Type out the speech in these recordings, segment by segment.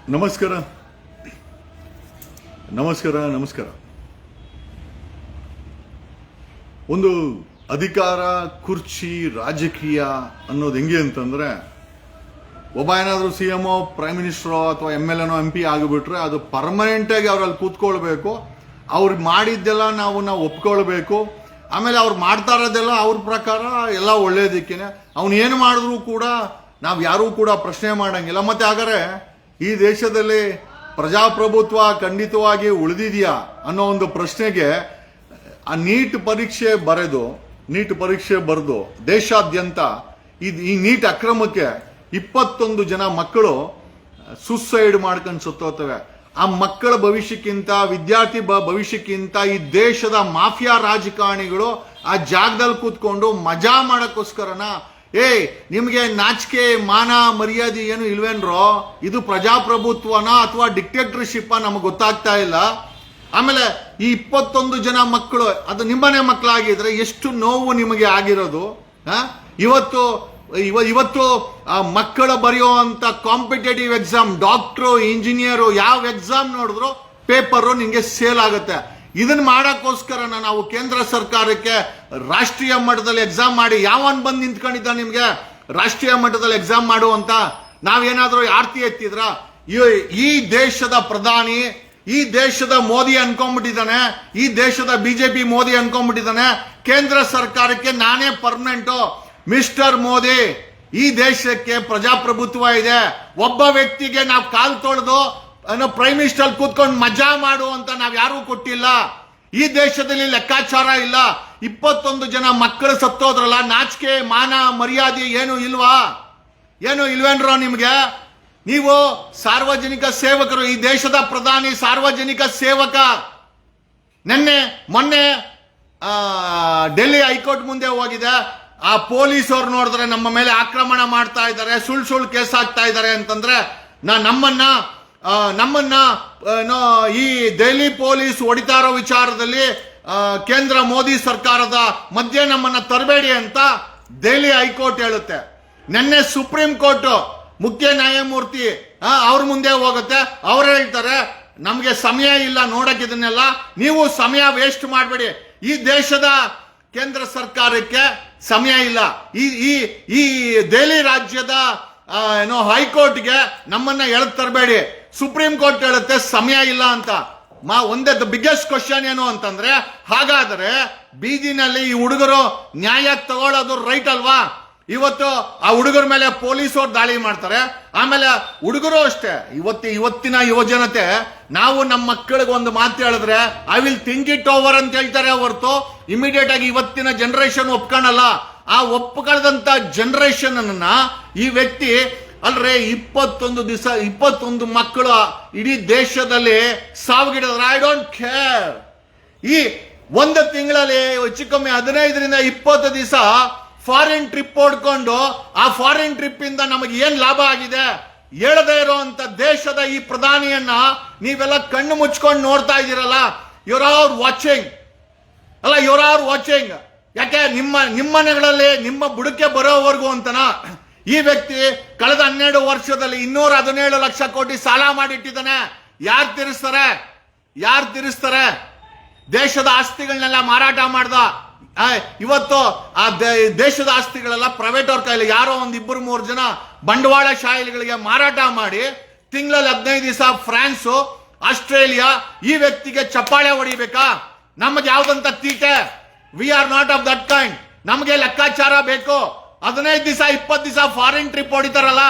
ನಮಸ್ಕಾರ ನಮಸ್ಕಾರ ನಮಸ್ಕಾರ. ಒಂದು ಅಧಿಕಾರ, ಕುರ್ಚಿ, ರಾಜಕೀಯ ಅನ್ನೋದು ಹೆಂಗೆ ಅಂತಂದ್ರೆ, ಒಬ್ಬ ಏನಾದರೂ CM ಪ್ರೈಮ್ ಮಿನಿಸ್ಟರ್ ಅಥವಾ MLA MP ಆಗಿಬಿಟ್ರೆ ಅದು ಪರ್ಮನೆಂಟ್ ಆಗಿ ಅವ್ರಲ್ಲಿ ಕೂತ್ಕೊಳ್ಬೇಕು. ಅವ್ರು ಮಾಡಿದ್ದೆಲ್ಲ ನಾವು ಒಪ್ಕೊಳ್ಬೇಕು. ಆಮೇಲೆ ಅವ್ರು ಮಾಡ್ತಾ ಇರೋದೆಲ್ಲ ಅವ್ರ ಪ್ರಕಾರ ಎಲ್ಲ ಒಳ್ಳೇದಕ್ಕೇನೆ. ಅವ್ನು ಏನು ಮಾಡಿದ್ರು ಕೂಡ ನಾವು ಯಾರೂ ಕೂಡ ಪ್ರಶ್ನೆ ಮಾಡಂಗಿಲ್ಲ. ಮತ್ತೆ ಹಾಗಾದ್ರೆ ಈ ದೇಶದಲ್ಲಿ ಪ್ರಜಾಪ್ರಭುತ್ವ ಖಂಡಿತವಾಗಿ ಉಳಿದಿದೆಯಾ ಅನ್ನೋ ಒಂದು ಪ್ರಶ್ನೆಗೆ ಆ ನೀಟ್ ಪರೀಕ್ಷೆ ಬರೆದು ದೇಶಾದ್ಯಂತ ಈ ನೀಟ್ ಅಕ್ರಮಕ್ಕೆ 21 ಜನ ಮಕ್ಕಳು ಸುಸೈಡ್ ಮಾಡ್ಕೊಂಡು ಸತ್ತೋತವೆ. ಆ ಮಕ್ಕಳ ಭವಿಷ್ಯಕ್ಕಿಂತ, ವಿದ್ಯಾರ್ಥಿ ಭವಿಷ್ಯಕ್ಕಿಂತ ಈ ದೇಶದ ಮಾಫಿಯಾ ರಾಜಕಾರಣಿಗಳು ಆ ಜಾಗದಲ್ಲಿ ಕೂತ್ಕೊಂಡು ಮಜಾ ಮಾಡಕ್ಕೋಸ್ಕರನ ನಿಮ್ಗೆ ನಾಚಿಕೆ, ಮಾನ, ಮರ್ಯಾದೆ ಏನು ಇಲ್ವೇನ್ರೋ? ಇದು ಪ್ರಜಾಪ್ರಭುತ್ವನ ಅಥವಾ ಡಿಕ್ಟೇಟರ್ಶಿಪ್ ನಮಗೆ ಗೊತ್ತಾಗ್ತಾ ಇಲ್ಲ. ಆಮೇಲೆ ಈ 21 ಜನ ಮಕ್ಕಳು ಅದು ನಿಮ್ಮನೆ ಮಕ್ಕಳಾಗಿದ್ರೆ ಎಷ್ಟು ನೋವು ನಿಮಗೆ ಆಗಿರೋದು. ಇವತ್ತು ಮಕ್ಕಳು ಬರೆಯುವಂತ ಕಾಂಪಿಟೇಟಿವ್ ಎಕ್ಸಾಮ್, ಡಾಕ್ಟ್ರು, ಇಂಜಿನಿಯರು, ಯಾವ ಎಕ್ಸಾಮ್ ನೋಡಿದ್ರು ಪೇಪರು ನಿಮಗೆ ಸೇಲ್ ಆಗುತ್ತೆ. ಇದನ್ನ ಮಾಡಕ್ಕೋಸ್ಕರ ನಾವು ಕೇಂದ್ರ ಸರ್ಕಾರಕ್ಕೆ ರಾಷ್ಟ್ರೀಯ ಮಟ್ಟದಲ್ಲಿ ಎಕ್ಸಾಮ್ ಮಾಡಿ ಯಾವನ್ ಬಂದು ನಿಂತ್ಕೊಂಡಿದ್ದ ನಿಮ್ಗೆ ರಾಷ್ಟ್ರೀಯ ಮಟ್ಟದಲ್ಲಿ ಎಕ್ಸಾಮ್ ಮಾಡು ಅಂತ? ನಾವೇನಾದ್ರೂ ಆರ್ತಿ ಎತ್ತಿದ್ರ? ಈ ದೇಶದ ಪ್ರಧಾನಿ, ಈ ದೇಶದ ಮೋದಿ ಅನ್ಕೊಂಡ್ಬಿಟ್ಟಿದ್ದಾನೆ, ಈ ದೇಶದ ಬಿಜೆಪಿ ಮೋದಿ ಅನ್ಕೊಂಡ್ಬಿಟ್ಟಿದ್ದಾನೆ. ಕೇಂದ್ರ ಸರ್ಕಾರಕ್ಕೆ ನಾನೇ ಪರ್ಮನೆಂಟು. ಮಿಸ್ಟರ್ ಮೋದಿ, ಈ ದೇಶಕ್ಕೆ ಪ್ರಜಾಪ್ರಭುತ್ವ ಇದೆ. ಒಬ್ಬ ವ್ಯಕ್ತಿಗೆ ನಾವು ಕಾಲ್ ತೊಳೆದು ಪ್ರೈಮ್ ಮಿನಿಸ್ಟರ್ ಕೂತ್ಕೊಂಡು ಮಜಾ ಮಾಡು ಅಂತ ನಾವ್ ಯಾರೂ ಕೊಟ್ಟಿಲ್ಲ. ಈ ದೇಶದಲ್ಲಿ ಲೆಕ್ಕಾಚಾರ ಇಲ್ಲ. 21 ಜನ ಮಕ್ಕಳು ಸತ್ತೋದ್ರಲ್ಲ, ನಾಚಿಕೆ, ಮಾನ, ಮರ್ಯಾದೆ ಏನು ಇಲ್ವಾ? ಏನು ಇಲ್ವೇನ್ರೋ ನಿಮ್ಗೆ? ನೀವು ಸಾರ್ವಜನಿಕ ಸೇವಕರು, ಈ ದೇಶದ ಪ್ರಧಾನಿ ಸಾರ್ವಜನಿಕ ಸೇವಕ. ಮೊನ್ನೆ ಡೆಲ್ಲಿ ಹೈಕೋರ್ಟ್ ಮುಂದೆ ಹೋಗಿದೆ. ಆ ಪೊಲೀಸರು ನೋಡಿದ್ರೆ ನಮ್ಮ ಮೇಲೆ ಆಕ್ರಮಣ ಮಾಡ್ತಾ ಇದ್ದಾರೆ, ಸುಳ್ಳು ಕೇಸ್ ಹಾಕ್ತಾ ಇದ್ದಾರೆ ಅಂತಂದ್ರೆ ನಮ್ಮನ್ನ ಈ ದೆಹಲಿ ಪೊಲೀಸ್ ಹೊಡಿತಾ ಇರೋ ವಿಚಾರದಲ್ಲಿ ಕೇಂದ್ರ ಮೋದಿ ಸರ್ಕಾರದ ಮಧ್ಯೆ ನಮ್ಮನ್ನ ತರಬೇಡಿ ಅಂತ ದೆಹಲಿ ಹೈಕೋರ್ಟ್ ಹೇಳುತ್ತೆ. ನಿನ್ನೆ ಸುಪ್ರೀಂ ಕೋರ್ಟ್ ಮುಖ್ಯ ನ್ಯಾಯಮೂರ್ತಿ ಅವ್ರ ಮುಂದೆ ಹೋಗುತ್ತೆ. ಅವ್ರು ಹೇಳ್ತಾರೆ ನಮ್ಗೆ ಸಮಯ ಇಲ್ಲ ನೋಡಕ್ ಇದನ್ನೆಲ್ಲ, ನೀವು ಸಮಯ ವೇಸ್ಟ್ ಮಾಡಬೇಡಿ. ಈ ದೇಶದ ಕೇಂದ್ರ ಸರ್ಕಾರಕ್ಕೆ ಸಮಯ ಇಲ್ಲ. ಈ ದೆಹಲಿ ರಾಜ್ಯದ ಹೈಕೋರ್ಟ್ಗೆ ನಮ್ಮನ್ನ ಎಳೆದು ತರಬೇಡಿ. ಸುಪ್ರೀಂ ಕೋರ್ಟ್ ಹೇಳುತ್ತೆ ಸಮಯ ಇಲ್ಲ ಅಂತ. ಒಂದೇ ಬಿಗ್ಗೆಸ್ಟ್ ಕ್ವಶನ್ ಏನು ಅಂತಂದ್ರೆ, ಹಾಗಾದ್ರೆ ಬೀದಿನಲ್ಲಿ ಈ ಹುಡುಗರು ನ್ಯಾಯ ತಗೊಳ್ಳೋದು ರೈಟ್ ಅಲ್ವಾ? ಇವತ್ತು ಆ ಹುಡುಗರ ಮೇಲೆ ಪೊಲೀಸರು ದಾಳಿ ಮಾಡ್ತಾರೆ. ಆಮೇಲೆ ಹುಡುಗರು ಅಷ್ಟೇ, ಇವತ್ತಿನ ಯುವಜನತೆ ನಾವು ನಮ್ಮ ಮಕ್ಕಳಿಗೆ ಒಂದು ಮಾತು ಹೇಳಿದ್ರೆ I will think it over ಅಂತ ಹೇಳ್ತಾರೆ ಹೊರತು ಇಮಿಡಿಯೇಟ್ ಆಗಿ ಇವತ್ತಿನ ಜನರೇಷನ್ ಒಪ್ಕೊಳ್ಳಲ್ಲ. ಆ ಒಪ್ಕೊಳ್ಳದಂತ ಜನರೇಷನ್ ಅನ್ನ ಈ ವ್ಯಕ್ತಿ ಅಲ್ರೇ 21 ಮಕ್ಕಳು ಇಡೀ ದೇಶದಲ್ಲಿ ಸಾವಿಗಿಡಿದ್ರೆ ಐ ಡೋಂಟ್ ಕೇರ್. ಈ ಒಂದು ತಿಂಗಳಲ್ಲಿ ಹೆಚ್ಚು ಕಮ್ಮಿ 15ರಿಂದ 20 ದಿವಸ ಫಾರಿನ್ ಟ್ರಿಪ್ ಹೊಡ್ಕೊಂಡು ಆ ಫಾರಿನ್ ಟ್ರಿಪ್ ಇಂದ ನಮಗೆ ಏನ್ ಲಾಭ ಆಗಿದೆ ಹೇಳದೇ ಇರೋಂತ ದೇಶದ ಈ ಪ್ರಧಾನಿಯನ್ನ ನೀವೆಲ್ಲ ಕಣ್ಣು ಮುಚ್ಕೊಂಡು ನೋಡ್ತಾ ಇದ್ದೀರಲ್ಲ. Your are watching. ಯಾಕೆ ನಿಮ್ಮ ಮನೆಗಳಲ್ಲಿ ನಿಮ್ಮ ಬುಡಕ್ಕೆ ಬರೋವರೆಗೂ ಅಂತನಾ ಈ ವ್ಯಕ್ತಿ ಕಳೆದ 12 ವರ್ಷದಲ್ಲಿ 217 ಲಕ್ಷ ಕೋಟಿ ಸಾಲ ಮಾಡಿಟ್ಟಿದ್ದಾನೆ. ಯಾರು ತೀರಿಸ್ತಾರೆ? ದೇಶದ ಆಸ್ತಿಗಳನ್ನೆಲ್ಲ ಮಾರಾಟ ಮಾಡ್ದ. ಇವತ್ತು ಆ ದೇಶದ ಆಸ್ತಿಗಳೆಲ್ಲ ಪ್ರೈವೇಟ್ ಅವ್ರ ಕೈಲಿ ಯಾರೋ 1-2-3 ಜನ ಬಂಡವಾಳ ಶಾಹಿಗಳಿಗೆ ಮಾರಾಟ ಮಾಡಿ ತಿಂಗಳಲ್ಲಿ 15 ದಿವಸ ಫ್ರಾನ್ಸ್, ಆಸ್ಟ್ರೇಲಿಯಾ ಈ ವ್ಯಕ್ತಿಗೆ ಚಪ್ಪಾಳೆ ಹೊಡಿಬೇಕಾ? ನಮಗೆ ಯಾವ್ದಂತ ತೀಟೆ? We are not of that kind. ನಮಗೆ ಲೆಕ್ಕಾಚಾರ ಬೇಕು. 15 ದಿವಸ 20 ದಿವಸ ಫಾರಿನ್ ಟ್ರಿಪ್ ಹೊಡಿತಾರಲ್ಲ,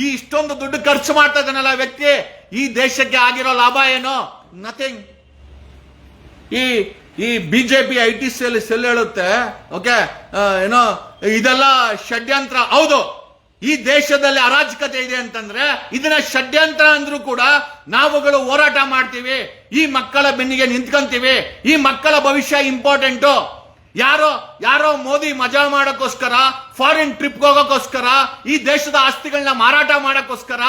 ಈ ಇಷ್ಟೊಂದು ದುಡ್ಡು ಖರ್ಚು ಮಾಡ್ತಾ ಇದ್ದಾನಲ್ಲ ವ್ಯಕ್ತಿ, ಈ ದೇಶಕ್ಕೆ ಆಗಿರೋ ಲಾಭ ಏನು? ನಥಿಂಗ್. ಈ ಬಿಜೆಪಿ IT ಸೆಲ್ ಹೇಳುತ್ತೆ ಓಕೆ ಇದೆಲ್ಲ ಷಡ್ಯಂತ್ರ. ಹೌದು, ಈ ದೇಶದಲ್ಲಿ ಅರಾಜಕತೆ ಇದೆ ಅಂತಂದ್ರೆ ಇದನ್ನ ಷಡ್ಯಂತ್ರ ಅಂದ್ರೂ ಕೂಡ ನಾವುಗಳು ಹೋರಾಟ ಮಾಡ್ತೀವಿ. ಈ ಮಕ್ಕಳ ಬೆನ್ನಿಗೆ ನಿಂತ್ಕೊಂತೀವಿ. ಈ ಮಕ್ಕಳ ಭವಿಷ್ಯ ಇಂಪಾರ್ಟೆಂಟು. ಯಾರೋ ಮೋದಿ ಮಜಾ ಮಾಡಕ್ಕೋಸ್ಕರ, ಫಾರಿನ್ ಟ್ರಿಪ್ ಹೋಗೋಕ್ಕೋಸ್ಕರ, ಈ ದೇಶದ ಆಸ್ತಿಗಳನ್ನ ಮಾರಾಟ ಮಾಡಕ್ಕೋಸ್ಕರ,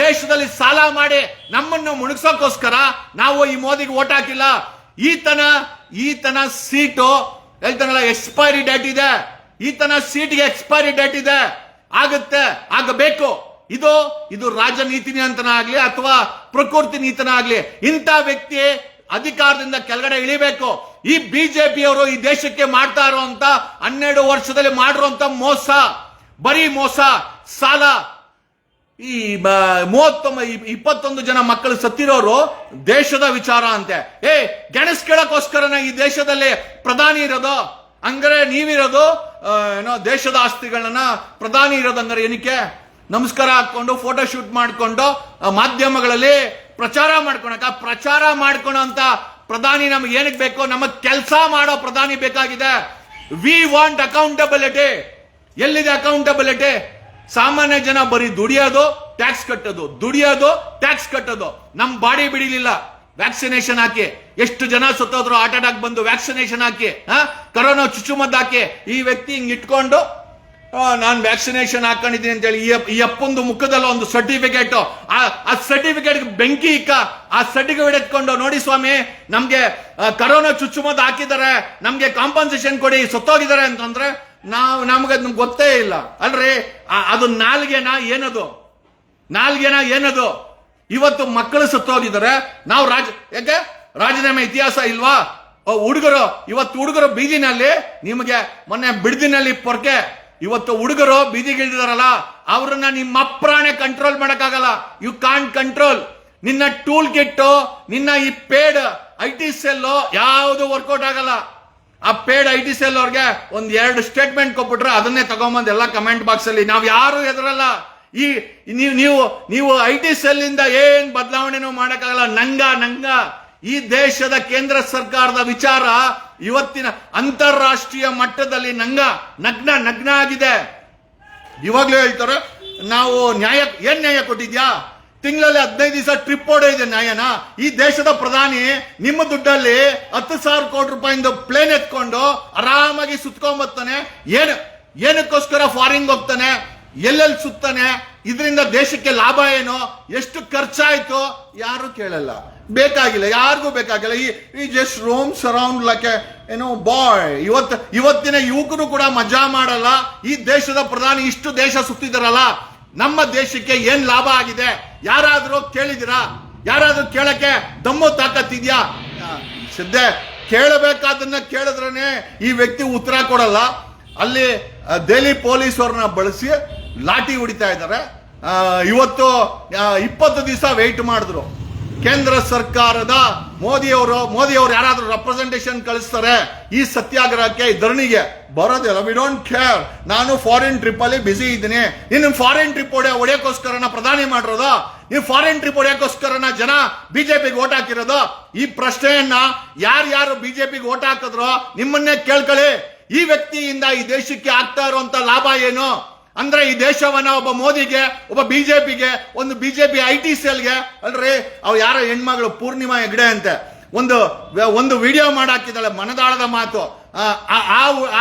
ದೇಶದಲ್ಲಿ ಸಾಲ ಮಾಡಿ ನಮ್ಮನ್ನು ಮುಳುಗ್ಸೋಕ್ಕೋಸ್ಕರ ನಾವು ಈ ಮೋದಿಗೆ ಓಟ್ ಹಾಕಿಲ್ಲ. ಈತನ ಸೀಟು ಹೇಳ್ತಾನಲ್ಲ ಎಕ್ಸ್ಪೈರಿ ಡೇಟ್ ಇದೆ. ಈತನ ಸೀಟ್ಗೆ ಎಕ್ಸ್ಪೈರಿ ಡೇಟ್ ಇದೆ. ಆಗಬೇಕು. ಇದು ರಾಜನೀತಿ ಅಂತನ ಆಗ್ಲಿ ಅಥವಾ ಪ್ರಕೃತಿ ನೀತನ ಆಗ್ಲಿ, ಇಂಥ ವ್ಯಕ್ತಿ ಅಧಿಕಾರದಿಂದ ಕೆಳಗಡೆ ಇಳಿಬೇಕು. ಈ ಬಿಜೆಪಿಯವರು ಈ ದೇಶಕ್ಕೆ ಮಾಡ್ತಾ ಇರುವಂತ 12 ವರ್ಷದಲ್ಲಿ ಮಾಡಿರುವಂತ ಮೋಸ, ಬರೀ ಮೋಸ, ಸಾಲ. ಈ 21 ಜನ ಮಕ್ಕಳು ಸತ್ತಿರೋರು ದೇಶದ ವಿಚಾರ ಅಂತೆ. ಗೆಣಸ್ ಕೇಳಕ್ಕೋಸ್ಕರನ ಈ ದೇಶದಲ್ಲಿ ಪ್ರಧಾನಿ ಇರೋದು? ಹಂಗಾರೆ ನೀವಿರೋದು ಏನೋ ದೇಶದ ಆಸ್ತಿಗಳನ್ನ ಪ್ರಧಾನಿ ಇರೋದು ಹಂಗಾರೆ ಏನಕ್ಕೆ? ನಮಸ್ಕಾರ ಹಾಕೊಂಡು ಫೋಟೋ ಶೂಟ್ ಮಾಡ್ಕೊಂಡು ಮಾಧ್ಯಮಗಳಲ್ಲಿ ಪ್ರಚಾರ ಮಾಡ್ಕೊಳೋ ಅಂತ ಪ್ರಧಾನಿ ನಮ್ಗೆ ಏನಕ್ಕೆ ಬೇಕು? ನಮಗ್ ಕೆಲಸ ಮಾಡೋ ಪ್ರಧಾನಿ ಬೇಕಾಗಿದೆ. We want accountability. ಎಲ್ಲಿದೆ ಅಕೌಂಟಬಿಲಿಟಿ? ಸಾಮಾನ್ಯ ಜನ ಬರೀ ದುಡಿಯೋದು, ಟ್ಯಾಕ್ಸ್ ಕಟ್ಟೋದು. ನಮ್ ಬಾಡಿ ಬಿಡಿಲಿಲ್ಲ. ವ್ಯಾಕ್ಸಿನೇಷನ್ ಹಾಕಿ, ಎಷ್ಟು ಜನ ಸತ್ತೋದ್ರು ಹಾರ್ಟ್ ಅಟ್ಯಾಕ್ ಬಂದು. ವ್ಯಾಕ್ಸಿನೇಷನ್ ಹಾಕಿ, ಕರೋನಾ ಚುಚ್ಚುಮದ್ದು ಹಾಕಿ. ಈ ವ್ಯಕ್ತಿ ಹಿಂಗ್ ಇಟ್ಕೊಂಡು ನಾನು ವ್ಯಾಕ್ಸಿನೇಷನ್ ಹಾಕೊಂಡಿದ್ದೀನಿ ಅಂತ ಹೇಳಿ ಈ ಅಪ್ಪಂದು ಮುಖದಲ್ಲ ಒಂದು ಸರ್ಟಿಫಿಕೇಟ್, ಆ ಸರ್ಟಿಫಿಕೇಟ್ ಬೆಂಕಿ ಇಕ್ಕ, ಆ ಸರ್ಟಿಫಿಕೇಟ್ ಎತ್ಕೊಂಡು ನೋಡಿ ಸ್ವಾಮಿ ನಮ್ಗೆ ಕರೋನಾ ಚುಚ್ಚುಮದ್ದು ಹಾಕಿದ್ದಾರೆ, ನಮ್ಗೆ ಕಾಂಪನ್ಸೇಷನ್ ಕೊಡಿ, ಸತ್ತೋಗಿದ್ದಾರೆ ಅಂತಂದ್ರೆ ನಮ್ಗೆ ಗೊತ್ತೇ ಇಲ್ಲ ಅಲ್ರಿ. ಅದು ನಾಲ್ಗೆನಾ ಏನದು? ಇವತ್ತು ಮಕ್ಕಳು ಸತ್ತೋಗಿದ್ದಾರೆ. ನಾವು ಯಾಕೆ ರಾಜೀನಾಮೆ ಇತಿಹಾಸ ಇಲ್ವಾ? ಹುಡುಗರು ಬೀದಿನಲ್ಲಿ, ನಿಮಗೆ ಮೊನ್ನೆ ಬಿಡದಿನಲ್ಲಿ ಪೊರ್ಕೆ, ಇವತ್ತು ಹುಡುಗರು ಬೀದಿಗಿಳಿದಾರಲ್ಲ, ಅವ್ರನ್ನ ನಿಮ್ಮ ಅಪ್ರಾಣೆ ಕಂಟ್ರೋಲ್ ಮಾಡಕ್ಕಾಗಲ್ಲ. You can't control. ನಿನ್ನ ಟೂಲ್ ಕಿಟ್, ನಿನ್ನ ಈ ಪೇಡ್ IT ಸೆಲ್ ಯಾವುದು ವರ್ಕೌಟ್ ಆಗಲ್ಲ. ಆ ಪೇಡ್ IT ಸೆಲ್ ಅವ್ರಿಗೆ 1-2 ಸ್ಟೇಟ್ಮೆಂಟ್ ಕೊಟ್ಬಿಟ್ರೆ ಅದನ್ನೇ ತಗೊಂಬಂದ್ ಎಲ್ಲ ಕಮೆಂಟ್ ಬಾಕ್ಸ್ ಅಲ್ಲಿ ನಾವ್ ಯಾರು ಎದುರಲ್ಲ. ಈ ನೀವು IT ಸೆಲ್ ಇಂದ ಏನ್ ಬದಲಾವಣೆನೂ ಮಾಡಕ್ಕಾಗಲ್ಲ. ನಂಗ ಈ ದೇಶದ ಕೇಂದ್ರ ಸರ್ಕಾರದ ವಿಚಾರ ಇವತ್ತಿನ ಅಂತಾರಾಷ್ಟ್ರೀಯ ಮಟ್ಟದಲ್ಲಿ ನಗ್ನ ಆಗಿದೆ. ಇವಾಗ್ಲೂ ಹೇಳ್ತಾರೆ ನಾವು ಏನ್ ನ್ಯಾಯ ಕೊಟ್ಟಿದ್ಯಾ? ತಿಂಗಳಲ್ಲಿ 15 ದಿವಸ ಟ್ರಿಪ್ ಹೊಡೆಯಿದೆ ನ್ಯಾಯನ? ಈ ದೇಶದ ಪ್ರಧಾನಿ ನಿಮ್ಮ ದುಡ್ಡಲ್ಲಿ 10,000 ಕೋಟಿ ರೂಪಾಯಿಂದ ಪ್ಲೇನ್ ಎತ್ಕೊಂಡು ಆರಾಮಾಗಿ ಸುತ್ಕೊಂಡ್ಬರ್ತಾನೆ. ಏನಕ್ಕೋಸ್ಕರ ಫಾರಿನ್ ಹೋಗ್ತಾನೆ? ಎಲ್ಲೆಲ್ಲಿ ಸುತ್ತಾನೆ? ಇದರಿಂದ ದೇಶಕ್ಕೆ ಲಾಭ ಏನು? ಎಷ್ಟು ಖರ್ಚಾಯ್ತು? ಯಾರು ಕೇಳಲ್ಲ. ಬೇಕಾಗಿಲ್ಲ, ಯಾರಿಗೂ ಬೇಕಾಗಿಲ್ಲ. ಈ ಜಸ್ಟ್ ರೋಮ್ಸ್ ಅರೌಂಡ್ ಲೈಕ್ ಬಾಯ್. ಇವತ್ತಿನ ಯುವಕರು ಕೂಡ ಮಜಾ ಮಾಡಲ್ಲ. ಈ ದೇಶದ ಪ್ರಧಾನಿ ಇಷ್ಟು ದೇಶ ಸುತ್ತಿದಾರಲ್ಲ, ನಮ್ಮ ದೇಶಕ್ಕೆ ಏನ್ ಲಾಭ ಆಗಿದೆ? ಯಾರಾದ್ರೂ ಕೇಳಿದಿರಾ? ಯಾರಾದ್ರೂ ಕೇಳಕ್ಕೆ ದಮ್ಮು ತಾಕತ್ತಿದ್ಯಾ? ಸದ್ಯ ಕೇಳಬೇಕಾದನ್ನ ಕೇಳಿದ್ರೇನೆ ಈ ವ್ಯಕ್ತಿ ಉತ್ತರ ಕೊಡಲ್ಲ. ಅಲ್ಲಿ ದೆಹಲಿ ಪೊಲೀಸ್ ಅವ್ರನ್ನ ಬಳಸಿ ಲಾಠಿ ಹೊಡಿತಾ ಇದ್ದಾರೆ. ಇವತ್ತು 20 ದಿವಸ ವೆಯ್ಟ್ ಮಾಡಿದ್ರು. ಕೇಂದ್ರ ಸರ್ಕಾರದ ಮೋದಿಯವರು ಯಾರಾದ್ರೂ ರೆಪ್ರೆಸೆಂಟೇಷನ್ ಕಳಿಸ್ತಾರೆ ಈ ಸತ್ಯಾಗ್ರಹಕ್ಕೆ, ಈ ಧರಣಿಗೆ ಬರೋದಿಲ್ಲ. We don't care. ನಾನು ಫಾರಿನ್ ಟ್ರಿಪ್ ಅಲ್ಲಿ ಬಿಸಿ ಇದ್ದೀನಿ. ಇನ್ನು ಫಾರಿನ್ ಟ್ರಿಪ್ ಹೊಡೆಯೋಕ್ಕೋಸ್ಕರನ ಪ್ರಧಾನಿ ಮಾಡಿರೋದು? ನೀವು ಫಾರಿನ್ ಟ್ರಿಪ್ ಹೊಡೆಯೋಕ್ಕೋಸ್ಕರನ ಜನ ಬಿಜೆಪಿಗೆ ಓಟ್ ಹಾಕಿರೋದು? ಈ ಪ್ರಶ್ನೆಯನ್ನ ಯಾರು ಬಿಜೆಪಿಗೆ ಓಟ್ ಹಾಕಿದ್ರು ನಿಮ್ಮನ್ನೇ ಕೇಳ್ಕೊಳ್ಳಿ. ಈ ವ್ಯಕ್ತಿಯಿಂದ ಈ ದೇಶಕ್ಕೆ ಆಗ್ತಾ ಇರುವಂತ ಲಾಭ ಏನು? ಅಂದ್ರೆ ಈ ದೇಶವನ್ನ ಒಬ್ಬ ಮೋದಿಗೆ, ಒಬ್ಬ ಬಿಜೆಪಿಗೆ, ಒಂದು ಬಿಜೆಪಿ IT ಸೆಲ್ಗೆ ಅಲ್ರಿ, ಅವ್ ಯಾರೋ ಹೆಣ್ಮಗಳು ಪೂರ್ಣಿಮಾ ಹೆಗ್ಡೆ ಅಂತೆ ಒಂದು ವಿಡಿಯೋ ಮಾಡಾಕಿದ್ದಾಳೆ, ಮನದಾಳದ ಮಾತು.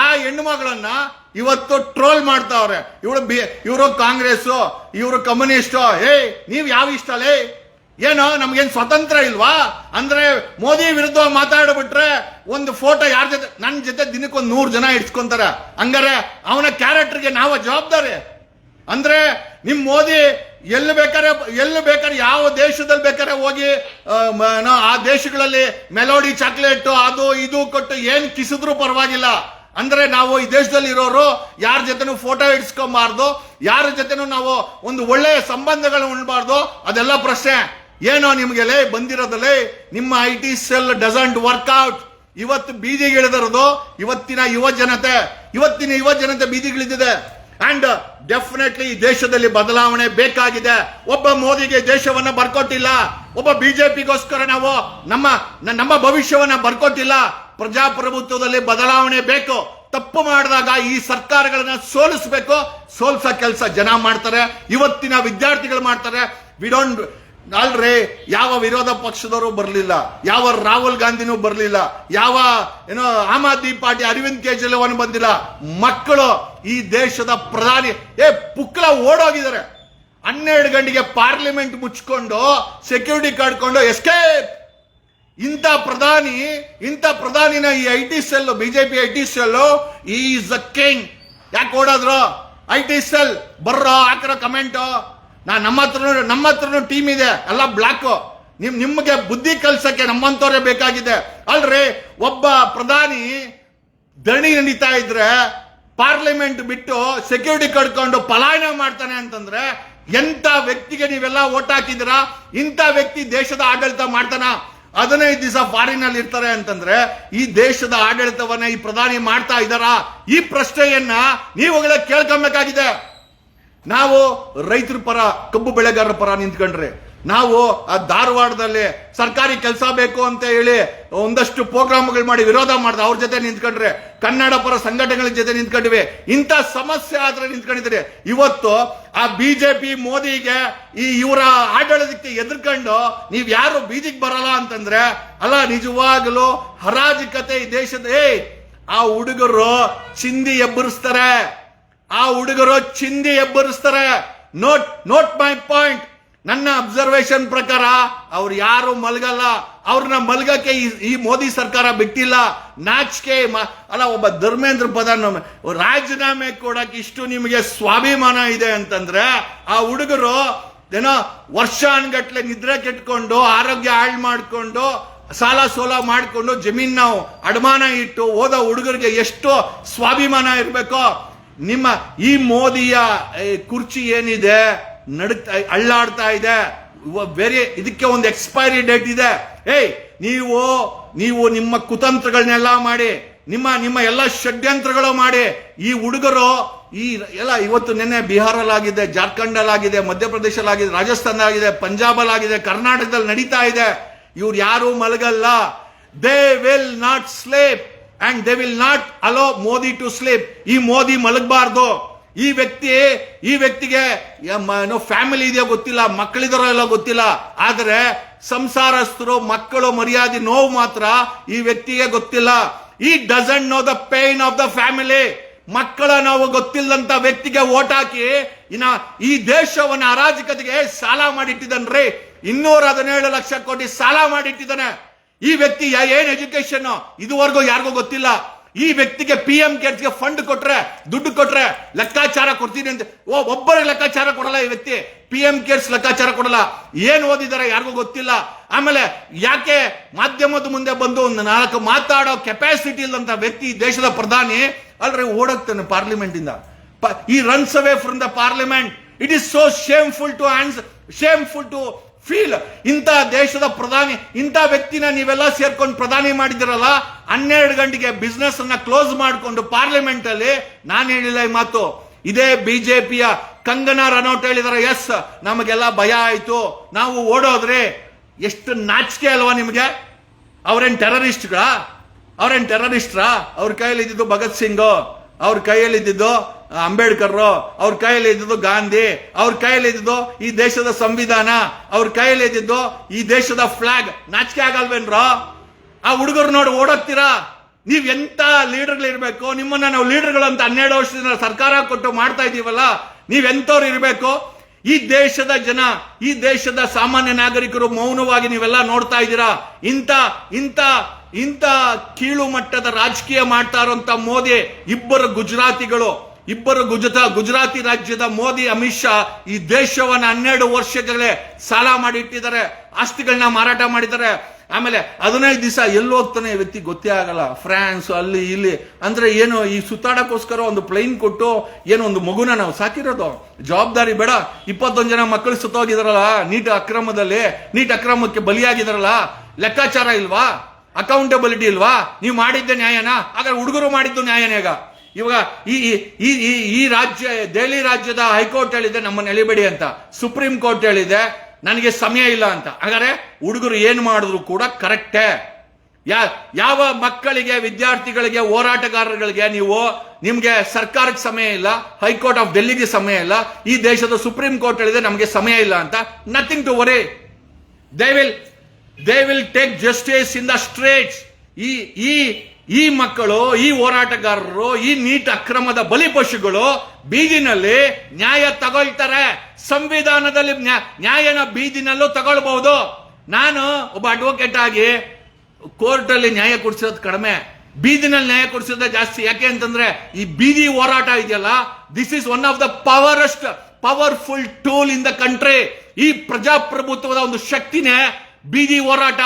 ಆ ಹೆಣ್ಣು ಮಗಳನ್ನ ಇವತ್ತು ಟ್ರೋಲ್ ಮಾಡ್ತಾವ್ರೆ. ಇವರು ಕಾಂಗ್ರೆಸ್, ಇವರು ಕಮ್ಯುನಿಸ್ಟ್. ನೀವ್ ಯಾವ ಇಷ್ಟ ಅಲ್ಲೇ? ಏನೋ ನಮ್ಗೇನ್ ಸ್ವತಂತ್ರ ಇಲ್ವಾ? ಅಂದ್ರೆ ಮೋದಿ ವಿರುದ್ಧ ಮಾತಾಡ್ಬಿಟ್ರೆ ಒಂದು ಫೋಟೋ ಯಾರ ಜೊತೆ, ನನ್ನ ಜೊತೆ ದಿನಕ್ಕೊಂದು 100 ಜನ ಇಡ್ಸ್ಕೊಂತಾರೆ. ಹಂಗಾರೆ ಅವನ ಕ್ಯಾರೆಕ್ಟರ್ಗೆ ನಾವು ಜವಾಬ್ದಾರಿ. ಅಂದ್ರೆ ನಿಮ್ ಮೋದಿ ಎಲ್ಲಿ ಬೇಕಾದ್ರೆ ಯಾವ ದೇಶದಲ್ಲಿ ಬೇಕಾದ್ರೆ ಹೋಗಿ ಆ ದೇಶಗಳಲ್ಲಿ ಮೆಲೋಡಿ ಚಾಕ್ಲೇಟ್ ಅದು ಇದು ಕೊಟ್ಟು ಏನ್ ಕಿಸಿದ್ರು ಪರವಾಗಿಲ್ಲ. ಅಂದ್ರೆ ನಾವು ಈ ದೇಶದಲ್ಲಿ ಇರೋರು ಯಾರ ಜೊತೆನೂ ಫೋಟೋ ಇಡ್ಸ್ಕೊಂಬಾರ್ದು, ಯಾರ ಜೊತೆನೂ ನಾವು ಒಂದು ಒಳ್ಳೆಯ ಸಂಬಂಧಗಳು ಉಳ್ಬಾರ್ದು. ಅದೆಲ್ಲ ಪ್ರಶ್ನೆ. ಏನೋ ನಿಮ್ಗೆ ಬಂದಿರೋದಲ್ಲೇ ನಿಮ್ಮ IT ಸೆಲ್ ಡಸಂಟ್ ವರ್ಕ್ಔಟ್. ಇವತ್ತು ಬೀದಿಗಿಳಿದಿರೋದು ಇವತ್ತಿನ ಯುವ ಜನತೆ ಬೀದಿಗಿಳಿದಿದೆ. ಅಂಡ್ ಡೆಫಿನೆಟ್ಲಿ ಈ ದೇಶದಲ್ಲಿ ಬದಲಾವಣೆ ಬೇಕಾಗಿದೆ. ಒಬ್ಬ ಮೋದಿಗೆ ದೇಶವನ್ನ ಬರ್ಕೊಟ್ಟಿಲ್ಲ, ಒಬ್ಬ ಬಿಜೆಪಿಗೋಸ್ಕರ ನಾವು ನಮ್ಮ ಭವಿಷ್ಯವನ್ನ ಬರ್ಕೊಟ್ಟಿಲ್ಲ. ಪ್ರಜಾಪ್ರಭುತ್ವದಲ್ಲಿ ಬದಲಾವಣೆ ಬೇಕು. ತಪ್ಪು ಮಾಡಿದಾಗ ಈ ಸರ್ಕಾರಗಳನ್ನ ಸೋಲಿಸೋ ಕೆಲಸ ಜನ ಮಾಡ್ತಾರೆ, ಇವತ್ತಿನ ವಿದ್ಯಾರ್ಥಿಗಳು ಮಾಡ್ತಾರೆ. ಅಲ್ರಿ, ಯಾವ ವಿರೋಧ ಪಕ್ಷದವರು ಬರಲಿಲ್ಲ, ಯಾವ ರಾಹುಲ್ ಗಾಂಧಿನೂ ಬರಲಿಲ್ಲ, ಯಾವ ಆಮ್ ಆದ್ಮಿ ಪಾರ್ಟಿ ಅರವಿಂದ್ ಕೇಜ್ರಿವಾಲ್ ಬಂದಿಲ್ಲ. ಮಕ್ಕಳು ಈ ದೇಶದ ಪ್ರಧಾನಿ ಪುಕ್ಲ ಓಡೋಗಿದ್ದಾರೆ. 12 ಗಂಟೆಗೆ ಪಾರ್ಲಿಮೆಂಟ್ ಮುಚ್ಕೊಂಡು ಸೆಕ್ಯೂರಿಟಿ ಕಡ್ಕೊಂಡು ಎಸ್ಕೇಪ್. ಇಂಥ ಪ್ರಧಾನಿನ ಈ IT cell, BJP IT cell is a king. ಯಾಕೆ ಓಡೋದ್ರು? IT ಸೆಲ್ ಬರ್ರೋ ಹಾಕಿರೋ ಕಮೆಂಟ್, ನಮ್ಮ ಹತ್ರನೂ ಟೀಮ್ ಇದೆ, ಎಲ್ಲ ಬ್ಲಾಕ್. ನಿಮ್ಗೆ ಬುದ್ಧಿ ಕಲ್ಸಕ್ಕೆ ನಮ್ಮಂತವ್ರೆ ಬೇಕಾಗಿದೆ ಅಲ್ರಿ. ಒಬ್ಬ ಪ್ರಧಾನಿ ಧರಣಿ ನಡೀತಾ ಇದ್ರೆ ಪಾರ್ಲಿಮೆಂಟ್ ಬಿಟ್ಟು ಸೆಕ್ಯೂರಿಟಿ ಕಡ್ಕೊಂಡು ಪಲಾಯನ ಮಾಡ್ತಾನೆ ಅಂತಂದ್ರೆ ಎಂತ ವ್ಯಕ್ತಿಗೆ ನೀವೆಲ್ಲ ಓಟ್ ಹಾಕಿದಿರಾ? ಇಂಥ ವ್ಯಕ್ತಿ ದೇಶದ ಆಡಳಿತ ಮಾಡ್ತಾನ? 15 ದಿವಸ ಫಾರಿನ್ ಅಲ್ಲಿ ಇರ್ತಾರೆ ಅಂತಂದ್ರೆ ಈ ದೇಶದ ಆಡಳಿತವನ್ನ ಈ ಪ್ರಧಾನಿ ಮಾಡ್ತಾ ಇದ್ದಾರಾ? ಈ ಪ್ರಶ್ನೆಯನ್ನ ನೀವುಗಳೇ ಕೇಳ್ಕೊಬೇಕಾಗಿದೆ. ನಾವು ರೈತರ ಪರ, ಕಬ್ಬು ಬೆಳೆಗಾರರ ಪರ ನಿಂತ್ಕೊಂಡ್ರೆ, ನಾವು ಆ ಧಾರವಾಡದಲ್ಲಿ ಸರ್ಕಾರಿ ಕೆಲಸ ಬೇಕು ಅಂತ ಹೇಳಿ ಒಂದಷ್ಟು ಪ್ರೋಗ್ರಾಮ್ಗಳು ಮಾಡಿ ವಿರೋಧ ಮಾಡಿದ ಅವ್ರ ಜೊತೆ ನಿಂತ್ಕೊಂಡ್ರೆ, ಕನ್ನಡ ಪರ ಸಂಘಟನೆಗಳ ಜೊತೆ ನಿಂತ್ಕೊಂಡಿವೆ. ಇಂಥ ಸಮಸ್ಯೆ ಆದ್ರೆ ನಿಂತ್ಕೊಂಡಿದ್ರೆ ಇವತ್ತು ಆ ಬಿಜೆಪಿ ಮೋದಿಗೆ ಇವರ ಆಡಳಿತಕ್ಕೆ ಎದುರ್ಕೊಂಡು ನೀವ್ ಯಾರು ಬೀದಿಗೆ ಬರಲ್ಲ ಅಂತಂದ್ರೆ ಅಲ್ಲ, ನಿಜವಾಗಲೂ ಹರಾಜಿಕತೆ ಈ ದೇಶದ. ಆ ಹುಡುಗರು ಚಿಂದಿ ಎಬ್ಬರಿಸ್ತಾರೆ, ನೋಟ್ ಮೈ ಪಾಯಿಂಟ್. ನನ್ನ ಅಬ್ಸರ್ವೇಷನ್ ಪ್ರಕಾರ ಅವ್ರು ಯಾರು ಮಲಗಲ್ಲ. ಅವ್ರನ್ನ ಮಲಗಕ್ಕೆ ಈ ಮೋದಿ ಸರ್ಕಾರ ಬಿಟ್ಟಿಲ್ಲ. ನಾಚಿಕೆ ಅಲ್ಲ, ಒಬ್ಬ ಧರ್ಮೇಂದ್ರ ಪ್ರಧಾನ್ ರಾಜೀನಾಮೆ ಕೊಡಕ್ಕೆ ಇಷ್ಟು ನಿಮಗೆ ಸ್ವಾಭಿಮಾನ ಇದೆ ಅಂತಂದ್ರೆ ಆ ಹುಡುಗರು ಏನೋ ವರ್ಷಾನ್ಗಟ್ಲೆ ನಿದ್ರೆ ಕೆಟ್ಕೊಂಡು ಆರೋಗ್ಯ ಹಾಳು ಮಾಡ್ಕೊಂಡು ಸಾಲ ಸೋಲ ಮಾಡ್ಕೊಂಡು ಜಮೀನ್ ಅಡಮಾನ ಇಟ್ಟು ಹೋದ ಹುಡುಗರಿಗೆ ಎಷ್ಟು ಸ್ವಾಭಿಮಾನ ಇರಬೇಕೋ. ನಿಮ್ಮ ಈ ಮೋದಿಯ ಕುರ್ಚಿ ಏನಿದೆ ಅಳ್ಳಾಡ್ತಾ ಇದೆ, ಬೇರೆ ಇದಕ್ಕೆ ಒಂದು ಎಕ್ಸ್ಪೈರಿ ಡೇಟ್ ಇದೆ. ನೀವು ನಿಮ್ಮ ಕುತಂತ್ರಗಳನ್ನೆಲ್ಲ ಮಾಡಿ, ನಿಮ್ಮ ಎಲ್ಲ ಷಡ್ಯಂತ್ರಗಳು ಮಾಡಿ ಈ ಹುಡುಗರು ಎಲ್ಲ ಇವತ್ತು ನಿನ್ನೆ ಬಿಹಾರಲ್ಲಾಗಿದೆ, ಜಾರ್ಖಂಡಲ್ಲಾಗಿದೆ, ಮಧ್ಯಪ್ರದೇಶಲ್ಲಾಗಿದೆ, ರಾಜಸ್ಥಾನದಾಗಿದೆ, ಪಂಜಾಬಲ್ಲಾಗಿದೆ, ಕರ್ನಾಟಕದಲ್ಲಿ ನಡೀತಾ ಇದೆ. ಇವ್ರು ಯಾರು ಮಲಗಲ್ಲ. They will not sleep and they will not allow Modi to sleep. ಈ ಮೋದಿ ಮಲಗಬಾರ್ದು. ಈ ವ್ಯಕ್ತಿಗೆ ಫ್ಯಾಮಿಲಿ ಇದೆಯೋ ಗೊತ್ತಿಲ್ಲ, ಮಕ್ಕಳಿದಾರೋ ಎಲ್ಲ ಗೊತ್ತಿಲ್ಲ, ಆದ್ರೆ ಸಂಸಾರಸ್ಥರು ಮಕ್ಕಳು ಮರ್ಯಾದೆ ನೋವು ಮಾತ್ರ ಈ ವ್ಯಕ್ತಿಗೆ ಗೊತ್ತಿಲ್ಲ. ಈ doesn't know the pain of the family. ಮಕ್ಕಳ ನೋವು ಗೊತ್ತಿಲ್ಲದಂತ ವ್ಯಕ್ತಿಗೆ ಓಟ್ ಹಾಕಿ ಈ ದೇಶವನ್ನ ಅರಾಜಕತೆಗೆ ಸಾಲ ಮಾಡಿಟ್ಟಿದ್ದಾನ್ರಿ. 217 ಲಕ್ಷ ಕೋಟಿ ಸಾಲ ಮಾಡಿಟ್ಟಿದ್ದಾನೆ. ಈ ವ್ಯಕ್ತಿ ಏನ್ ಎಜುಕೇಶನ್ ಇದುವರೆಗೂ ಯಾರಿಗೂ ಗೊತ್ತಿಲ್ಲ. ಈ ವ್ಯಕ್ತಿಗೆ PM ಕೇರ್ಸ್ಗೆ ಫಂಡ್ ಕೊಟ್ರೆ, ದುಡ್ಡು ಕೊಟ್ರೆ ಲೆಕ್ಕಾಚಾರ ಕೊಡ್ತೀನಿ ಅಂತ ಒಬ್ಬರ ಲೆಕ್ಕಾಚಾರ ಕೊಡಲ್ಲ. ಈ ವ್ಯಕ್ತಿ PM ಕೇರ್ಸ್ ಲೆಕ್ಕಾಚಾರ ಕೊಡಲ್ಲ. ಏನ್ ಓದಿದಾರೆ ಯಾರಿಗೂ ಗೊತ್ತಿಲ್ಲ. ಆಮೇಲೆ ಯಾಕೆ ಮಾಧ್ಯಮದ ಮುಂದೆ ಬಂದು ಒಂದು 4 ಮಾತಾಡೋ ಕೆಪಾಸಿಟಿ ಇಲ್ಲಂತ ವ್ಯಕ್ತಿ ದೇಶದ ಪ್ರಧಾನಿ ಅಲ್ರಿ ಓಡೋಗ್ತಾನೆ ಪಾರ್ಲಿಮೆಂಟ್ ಇಂದ. He runs away from the parliament. It is so shameful to feel. ಇಂಥ ದೇಶದ ಪ್ರಧಾನಿ, ಇಂಥ ವ್ಯಕ್ತಿನ ನೀವೆಲ್ಲ ಸೇರ್ಕೊಂಡು ಪ್ರಧಾನಿ ಮಾಡಿದಿರಲ್ಲ. 12 ಗಂಟೆಗೆ ಬಿಸ್ನೆಸ್ ಅನ್ನ ಕ್ಲೋಸ್ ಮಾಡಿಕೊಂಡು ಪಾರ್ಲಿಮೆಂಟ್ ಅಲ್ಲಿ ನಾನು ಹೇಳಿಲ್ಲ ಈ ಮಾತು. ಇದೇ ಬಿಜೆಪಿಯ ಕಂಗನಾ ರನೌಟ್ ಹೇಳಿದಾರೆ, ಎಸ್ ನಮಗೆಲ್ಲ ಭಯ ಆಯ್ತು, ನಾವು ಓಡೋದ್ರೆ. ಎಷ್ಟು ನಾಚಿಕೆ ಅಲ್ವಾ ನಿಮಗೆ? ಅವ್ರೇನ್ ಟೆರರಿಸ್ಟ್ರಾ? ಅವ್ರ ಕೈಯಲ್ಲಿ ಇದ್ದಿದ್ದು ಭಗತ್ ಸಿಂಗ್, ಅವ್ರ ಕೈಯಲ್ಲಿ ಇದ್ದಿದ್ದು ಅಂಬೇಡ್ಕರ್, ಅವ್ರ ಕೈಯಲ್ಲಿ ಇದ್ದಿದ್ದು ಗಾಂಧಿ, ಅವ್ರ ಕೈಯಲ್ಲಿ ಇದ್ದಿದ್ದು ಈ ದೇಶದ ಸಂವಿಧಾನ, ಅವ್ರ ಕೈಯಲ್ಲಿ ಇದ್ದಿದ್ದು ಈ ದೇಶದ ಫ್ಲಾಗ್. ನಾಚಿಕೆ ಆಗಲ್ವೇನ್ರೋ? ಆ ಹುಡುಗರು ನೋಡಿ ಓಡೋಗ್ತೀರಾ? ನೀವ್ ಎಂತ ಲೀಡರ್ಗಳಿರ್ಬೇಕು? ನಿಮ್ಮನ್ನ ನಾವು ಲೀಡರ್ಗಳು ಅಂತ 12 ವರ್ಷದಿಂದ ಸರ್ಕಾರ ಕೊಟ್ಟು ಮಾಡ್ತಾ ಇದೀವಲ್ಲ, ನೀವೆಂತವ್ರು ಇರಬೇಕು? ಈ ದೇಶದ ಜನ, ಈ ದೇಶದ ಸಾಮಾನ್ಯ ನಾಗರಿಕರು ಮೌನವಾಗಿ ನೀವೆಲ್ಲ ನೋಡ್ತಾ ಇದ್ದೀರಾ. ಇಂಥ ಕೀಳು ಮಟ್ಟದ ರಾಜಕೀಯ ಮಾಡ್ತಾ ಇರುವಂತ ಮೋದಿ, ಇಬ್ಬರು ಗುಜರಾತಿ ರಾಜ್ಯದ ಮೋದಿ, ಅಮಿತ್ ಶಾ ಈ ದೇಶವನ್ನ 12 ವರ್ಷಗಳೇ ಸಾಲ ಮಾಡಿ ಇಟ್ಟಿದ್ದಾರೆ, ಆಸ್ತಿಗಳನ್ನ ಮಾರಾಟ ಮಾಡಿದ್ದಾರೆ. ಆಮೇಲೆ 15 ದಿವಸ ಎಲ್ಲಿ ಹೋಗ್ತಾನೆ ವ್ಯಕ್ತಿ ಗೊತ್ತೇ ಆಗಲ್ಲ. ಫ್ರಾನ್ಸ್ ಅಲ್ಲಿ ಇಲ್ಲಿ ಅಂದ್ರೆ ಏನು, ಈ ಸುತ್ತಾಡಕ್ಕೋಸ್ಕರ ಒಂದು ಪ್ಲೇನ್ ಕೊಟ್ಟು ಏನೋ ಒಂದು ಮಗುನ ನಾವು ಸಾಕಿರೋದು. ಜವಾಬ್ದಾರಿ ಬೇಡ. 21 ಜನ ಮಕ್ಕಳು ಸುತ್ತೋಗಿದಾರಲ್ಲ ನೀಟ್ ಅಕ್ರಮಕ್ಕೆ ಬಲಿಯಾಗಿದಾರಲ್ಲ. ಲೆಕ್ಕಾಚಾರ ಇಲ್ವಾ? ಅಕೌಂಟಬಿಲಿಟಿ ಇಲ್ವಾ? ನೀವು ಮಾಡಿದ್ದೆ ನ್ಯಾಯನಾ? ಹಾಗಾದ್ರೆ ಹುಡುಗರು ಮಾಡಿದ್ದು ನ್ಯಾಯನೇಗ? ಇವಾಗ ಈ ದೆಹಲಿ ರಾಜ್ಯದ ಹೈಕೋರ್ಟ್ ಹೇಳಿದೆ ನಮ್ಮನ್ನ ಎಳಿಬೇಡಿ ಅಂತ, ಸುಪ್ರೀಂ ಕೋರ್ಟ್ ಹೇಳಿದೆ ನನಗೆ ಸಮಯ ಇಲ್ಲ ಅಂತ. ಹಾಗಾದ್ರೆ ಹುಡುಗರು ಏನ್ ಮಾಡಿದ್ರು ಕೂಡ ಕರೆಕ್ಟೇ. ಯಾವ ಮಕ್ಕಳಿಗೆ, ವಿದ್ಯಾರ್ಥಿಗಳಿಗೆ, ಹೋರಾಟಗಾರಗಳಿಗೆ ನಿಮ್ಗೆ ಸರ್ಕಾರಕ್ಕೆ ಸಮಯ ಇಲ್ಲ, ಹೈಕೋರ್ಟ್ ಆಫ್ ಡೆಲ್ಲಿಗೆ ಸಮಯ ಇಲ್ಲ, ಈ ದೇಶದ ಸುಪ್ರೀಂ ಕೋರ್ಟ್ ಹೇಳಿದೆ ನಮಗೆ ಸಮಯ ಇಲ್ಲ ಅಂತ. Nothing to worry. They will take justice in the streets. ಈ ಮಕ್ಕಳು, ಈ ಹೋರಾಟಗಾರರು, ಈ ನೀಟ್ ಅಕ್ರಮದ ಬಲಿಪಶುಗಳು ಬೀದಿನಲ್ಲಿ ನ್ಯಾಯ ತಗೊಳ್ತಾರೆ. ಸಂವಿಧಾನದಲ್ಲಿ ನ್ಯಾಯನ ಬೀದಿನಲ್ಲೂ ತಗೊಳ್ಬಹುದು. ನಾನು ಒಬ್ಬ ಅಡ್ವೊಕೇಟ್ ಆಗಿ ಕೋರ್ಟ್ ಅಲ್ಲಿ ನ್ಯಾಯ ಕೊಡಿಸೋದು ಕಡಿಮೆ, ಬೀದಿನಲ್ಲಿ ನ್ಯಾಯ ಕೊಡಿಸೋದೇ ಜಾಸ್ತಿ. ಯಾಕೆ ಅಂತಂದ್ರೆ ಈ ಬೀದಿ ಹೋರಾಟ ಇದೆಯಲ್ಲ, this is one of the powerful tool in the country. ಈ ಪ್ರಜಾಪ್ರಭುತ್ವದ ಒಂದು ಶಕ್ತಿನೇ ಬೀದಿ ಹೋರಾಟ.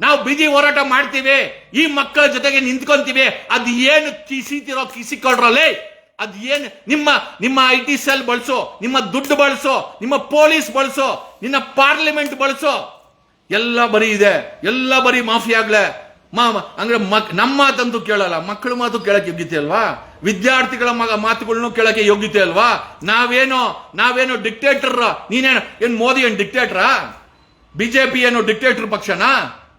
ನಾವು ಬೀದಿ ಹೋರಾಟ ಮಾಡ್ತೀವಿ, ಈ ಮಕ್ಕಳ ಜೊತೆಗೆ ನಿಂತ್ಕೊಂತೀವಿ. ಅದು ಏನು ಕಿಸಿಕೊಳ್ರಲ್ಲಿ, ಅದು ಏನು ನಿಮ್ಮ IT ಸೆಲ್ ಬಳಸೋ, ನಿಮ್ಮ ದುಡ್ಡು ಬಳಸೋ, ನಿಮ್ಮ ಪೊಲೀಸ್ ಬಳಸೋ, ನಿನ್ನ ಪಾರ್ಲಿಮೆಂಟ್ ಬಳಸೋ, ಎಲ್ಲ ಬರೀ ಇದೆ, ಎಲ್ಲ ಬರೀ ಮಾಫಿಯಾಗ್ಲೆ. ಅಂದ್ರೆ ನಮ್ಮ ಮಾತಂತೂ ಕೇಳಲ್ಲ, ಮಕ್ಕಳ ಮಾತು ಕೇಳಕ್ಕೆ ಯೋಗ್ಯತೆ ಅಲ್ವಾ? ವಿದ್ಯಾರ್ಥಿಗಳ ಮಾತುಗಳನ್ನು ಕೇಳಕ್ಕೆ ಯೋಗ್ಯತೆ ಅಲ್ವಾ? ನಾವೇನು ಡಿಕ್ಟೇಟರ್? ಏನ್ ಮೋದಿ ಏನ್ ಡಿಕ್ಟೇಟರಾ? ಬಿಜೆಪಿ ಏನು ಡಿಕ್ಟೇಟರ್ ಪಕ್ಷನಾ?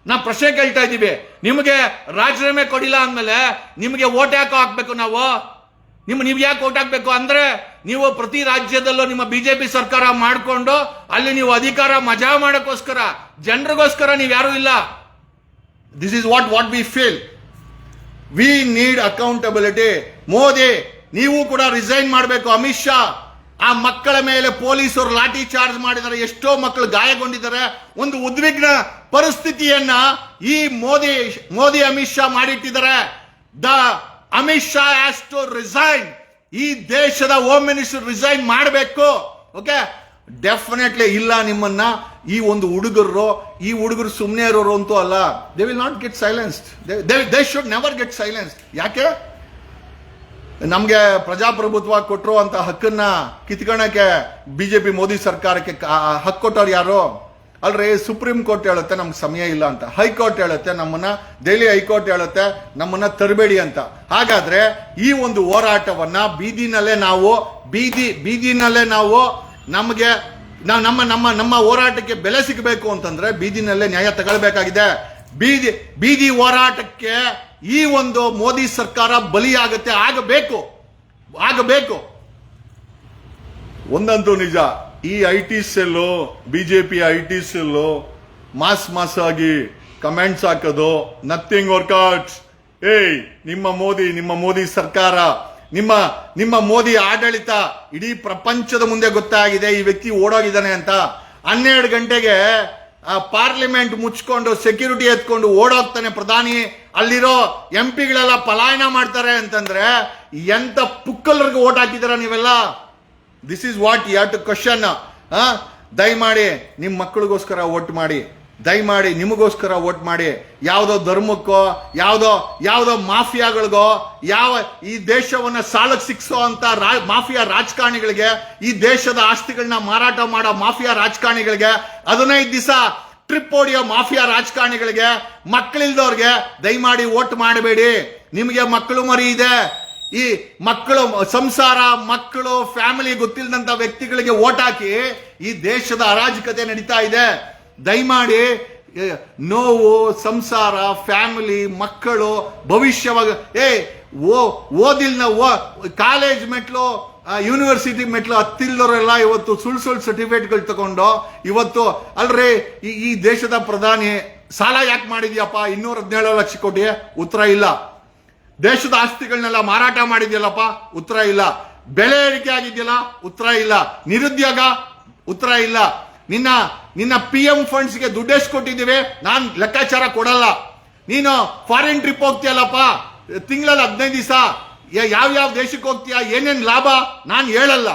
ನಾವು ಪ್ರಶ್ನೆ ಕೇಳ್ತಾ ಇದ್ದೀವಿ. ನಿಮಗೆ ರಾಜೀನಾಮೆ ಕೊಡಿಲ್ಲ ಅಂದ್ಮೇಲೆ ನಿಮಗೆ ಓಟ್ ಯಾಕೆ ಹಾಕ್ಬೇಕು? ನೀವು ಯಾಕೆ ಓಟ್ ಹಾಕ್ಬೇಕು ಅಂದ್ರೆ, ನೀವು ಪ್ರತಿ ರಾಜ್ಯದಲ್ಲೂ ನಿಮ್ಮ ಬಿಜೆಪಿ ಸರ್ಕಾರ ಮಾಡಿಕೊಂಡು ಅಲ್ಲಿ ನೀವು ಅಧಿಕಾರ ಮಜಾ ಮಾಡೋಕ್ಕೋಸ್ಕರ, ಜನರಿಗೋಸ್ಕರ ನೀವು ಯಾರು ಇಲ್ಲ. This is what we feel. We need accountability. Modi, ನೀವು ಕೂಡ ರಿಸೈನ್ ಮಾಡಬೇಕು. ಅಮಿತ್ ಶಾ, ಆ ಮಕ್ಕಳ ಮೇಲೆ ಪೊಲೀಸರು ಲಾಠಿ ಚಾರ್ಜ್ ಮಾಡಿದ್ದಾರೆ, ಎಷ್ಟೋ ಮಕ್ಕಳು ಗಾಯಗೊಂಡಿದ್ದಾರೆ. ಒಂದು ಉದ್ವಿಗ್ನ ಪರಿಸ್ಥಿತಿಯನ್ನ ಈ ಮೋದಿ ಅಮಿತ್ ಶಾ ಮಾಡಿಟ್ಟಿದ್ದಾರೆ. Amit Shah has to resign. ಈ ದೇಶದ ಹೋಮ್ ಮಿನಿಸ್ಟರ್ ರಿಸೈನ್ ಮಾಡಬೇಕು. ಓಕೆ, ಡೆಫಿನೆಟ್ಲಿ ಇಲ್ಲ ನಿಮ್ಮನ್ನ ಈ ಒಂದು ಹುಡುಗರು ಸುಮ್ಮನೆ ಇರೋರು ಅಂತೂ ಅಲ್ಲ. They will not get silenced. They should never get silenced. ಯಾಕೆ? ನಮ್ಗೆ ಪ್ರಜಾಪ್ರಭುತ್ವ ಕೊಟ್ಟರು ಅಂತ ಹಕ್ಕನ್ನ ಕಿತ್ಕೊಳ್ಳಕ್ಕೆ ಬಿಜೆಪಿ ಮೋದಿ ಸರ್ಕಾರಕ್ಕೆ ಹಕ್ಕು ಕೊಟ್ಟವ್ರು ಯಾರು? ಅಲ್ರಿ, ಸುಪ್ರೀಂ ಕೋರ್ಟ್ ಹೇಳುತ್ತೆ ನಮ್ಗೆ ಸಮಯ ಇಲ್ಲ ಅಂತ, ಹೈಕೋರ್ಟ್ ಹೇಳುತ್ತೆ ನಮ್ಮನ್ನ, ದೆಹಲಿ ಹೈಕೋರ್ಟ್ ಹೇಳುತ್ತೆ ನಮ್ಮನ್ನ ತರಬೇಡಿ ಅಂತ. ಹಾಗಾದ್ರೆ ಈ ಒಂದು ಹೋರಾಟವನ್ನ ಬೀದಿನಲ್ಲೇ ನಾವು ನಮಗೆ ನಮ್ಮ ಹೋರಾಟಕ್ಕೆ ಬೆಲೆ ಸಿಗಬೇಕು ಅಂತಂದ್ರೆ ಬೀದಿನಲ್ಲೇ ನ್ಯಾಯ ತಗೊಳ್ಬೇಕಾಗಿದೆ. ಬೀದಿ ಹೋರಾಟಕ್ಕೆ ಈ ಒಂದು ಮೋದಿ ಸರ್ಕಾರ ಬಲಿಯಾಗತ್ತೆ. ಆಗಬೇಕು. ಒಂದಂತೂ ನಿಜ, ಈ IT cell, BJP IT cell mass ಆಗಿ ಕಮೆಂಟ್ಸ್ ಹಾಕೋದು, ನಥಿಂಗ್ ವರ್ಕೌಟ್ಸ್. ನಿಮ್ಮ ಮೋದಿ ಸರ್ಕಾರ, ನಿಮ್ಮ ಮೋದಿ ಆಡಳಿತ ಇಡೀ ಪ್ರಪಂಚದ ಮುಂದೆ ಗೊತ್ತಾಗಿದೆ ಈ ವ್ಯಕ್ತಿ ಓಡೋಗಿದ್ದಾನೆ ಅಂತ. 12 ಗಂಟೆಗೆ ಪಾರ್ಲಿಮೆಂಟ್ ಮುಚ್ಕೊಂಡು ಸೆಕ್ಯೂರಿಟಿ ಎತ್ಕೊಂಡು ಓಡೋಗ್ತಾನೆ ಪ್ರಧಾನಿ. ಅಲ್ಲಿರೋ MP ಗಳೆಲ್ಲ ಪಲಾಯನ ಮಾಡ್ತಾರೆ ಅಂತಂದ್ರೆ ಎಂತ ಪುಕ್ಕಲರಿಗೆ ಓಟ್ ಹಾಕಿದಾರ ನೀವೆಲ್ಲ? This is what you have to question. ದಯಮಾಡಿ ನಿಮ್ಮ ಮಕ್ಕಳಿಗೋಸ್ಕರ ವೋಟ್ ಮಾಡಿ, ದಯಮಾಡಿ ನಿಮಗೋಸ್ಕರ ವೋಟ್ ಮಾಡಿ. ಯಾವುದೋ ಧರ್ಮಕ್ಕೋ, ಯಾವುದೋ ಮಾಫಿಯಾಗಳಿಗೋ, ಈ ದೇಶವನ್ನ ಸಾಲಕ್ಕೆ ಸಿಕ್ಸೋ ಅಂತ ಮಾಫಿಯಾ ರಾಜಕಾರಣಿಗಳಿಗೆ, ಈ ದೇಶದ ಆಸ್ತಿಗಳನ್ನ ಮಾರಾಟ ಮಾಡೋ ಮಾಫಿಯಾ ರಾಜಕಾರಣಿಗಳಿಗೆ, 15 ದಿವಸ ಟ್ರಿಪ್ ಹೊಡಿಯೋ ಮಾಫಿಯಾ ರಾಜಕಾರಣಿಗಳಿಗೆ, ಮಕ್ಕಳಿಲ್ದವ್ರಿಗೆ ದಯಮಾಡಿ ವೋಟ್ ಮಾಡಬೇಡಿ. ನಿಮಗೆ ಮಕ್ಕಳು ಮರಿ ಇದೆ, ಈ ಮಕ್ಕಳು ಸಂಸಾರ, ಮಕ್ಕಳು, ಫ್ಯಾಮಿಲಿ ಗೊತ್ತಿಲ್ಲದಂತ ವ್ಯಕ್ತಿಗಳಿಗೆ ವೋಟ್ ಹಾಕಿ ಈ ದೇಶದ ಅರಾಜಕತೆ ನಡೀತಾ ಇದೆ. ದಯಮಾಡಿ ನೋವು, ಸಂಸಾರ, ಫ್ಯಾಮಿಲಿ, ಮಕ್ಕಳು, ಭವಿಷ್ಯವಾಗ ಓದಿಲ್ನ ಕಾಲೇಜ್ ಮೆಟ್ಲು, ಯೂನಿವರ್ಸಿಟಿ ಮೆಟ್ಲು ಹತ್ತಿಲ್ದವರೆಲ್ಲ ಇವತ್ತು ಸುಳ್ಳು ಸರ್ಟಿಫಿಕೇಟ್ಗಳು ತಗೊಂಡು ಇವತ್ತು ಅಲ್ರಿ ಈ ದೇಶದ ಪ್ರಧಾನಿ ಸಾಲ ಯಾಕೆ ಮಾಡಿದ್ಯಪ್ಪ 217 ಲಕ್ಷ ಕೋಟಿ? ಉತ್ತರ ಇಲ್ಲ. ದೇಶದ ಆಸ್ತಿಗಳನ್ನೆಲ್ಲ ಮಾರಾಟ ಮಾಡಿದ್ಯಲ್ಲಪ್ಪ? ಉತ್ತರ ಇಲ್ಲ. ಬೆಲೆ ಏರಿಕೆ ಆಗಿದೆಯಲ್ಲ? ಉತ್ತರ ಇಲ್ಲ. ನಿರುದ್ಯೋಗ? ಉತ್ತರ ಇಲ್ಲ. ನಿನ್ನ PM ಫಂಡ್ಸ್ಗೆ ದುಡ್ಡು ಎಷ್ಟು ಕೊಟ್ಟಿದ್ದೀವಿ? ನಾನು ಲೆಕ್ಕಾಚಾರ ಕೊಡಲ್ಲ. ನೀನು ಫಾರಿನ್ ಟ್ರಿಪ್ ಹೋಗ್ತೀಯಲ್ಲಪ್ಪ, ತಿಂಗಳಲ್ಲಿ 15 ದಿವಸ, ಯಾವ ದೇಶಕ್ಕೆ ಹೋಗ್ತೀಯಾ, ಏನೇನು ಲಾಭ ನಾನು ಹೇಳಲ್ಲ.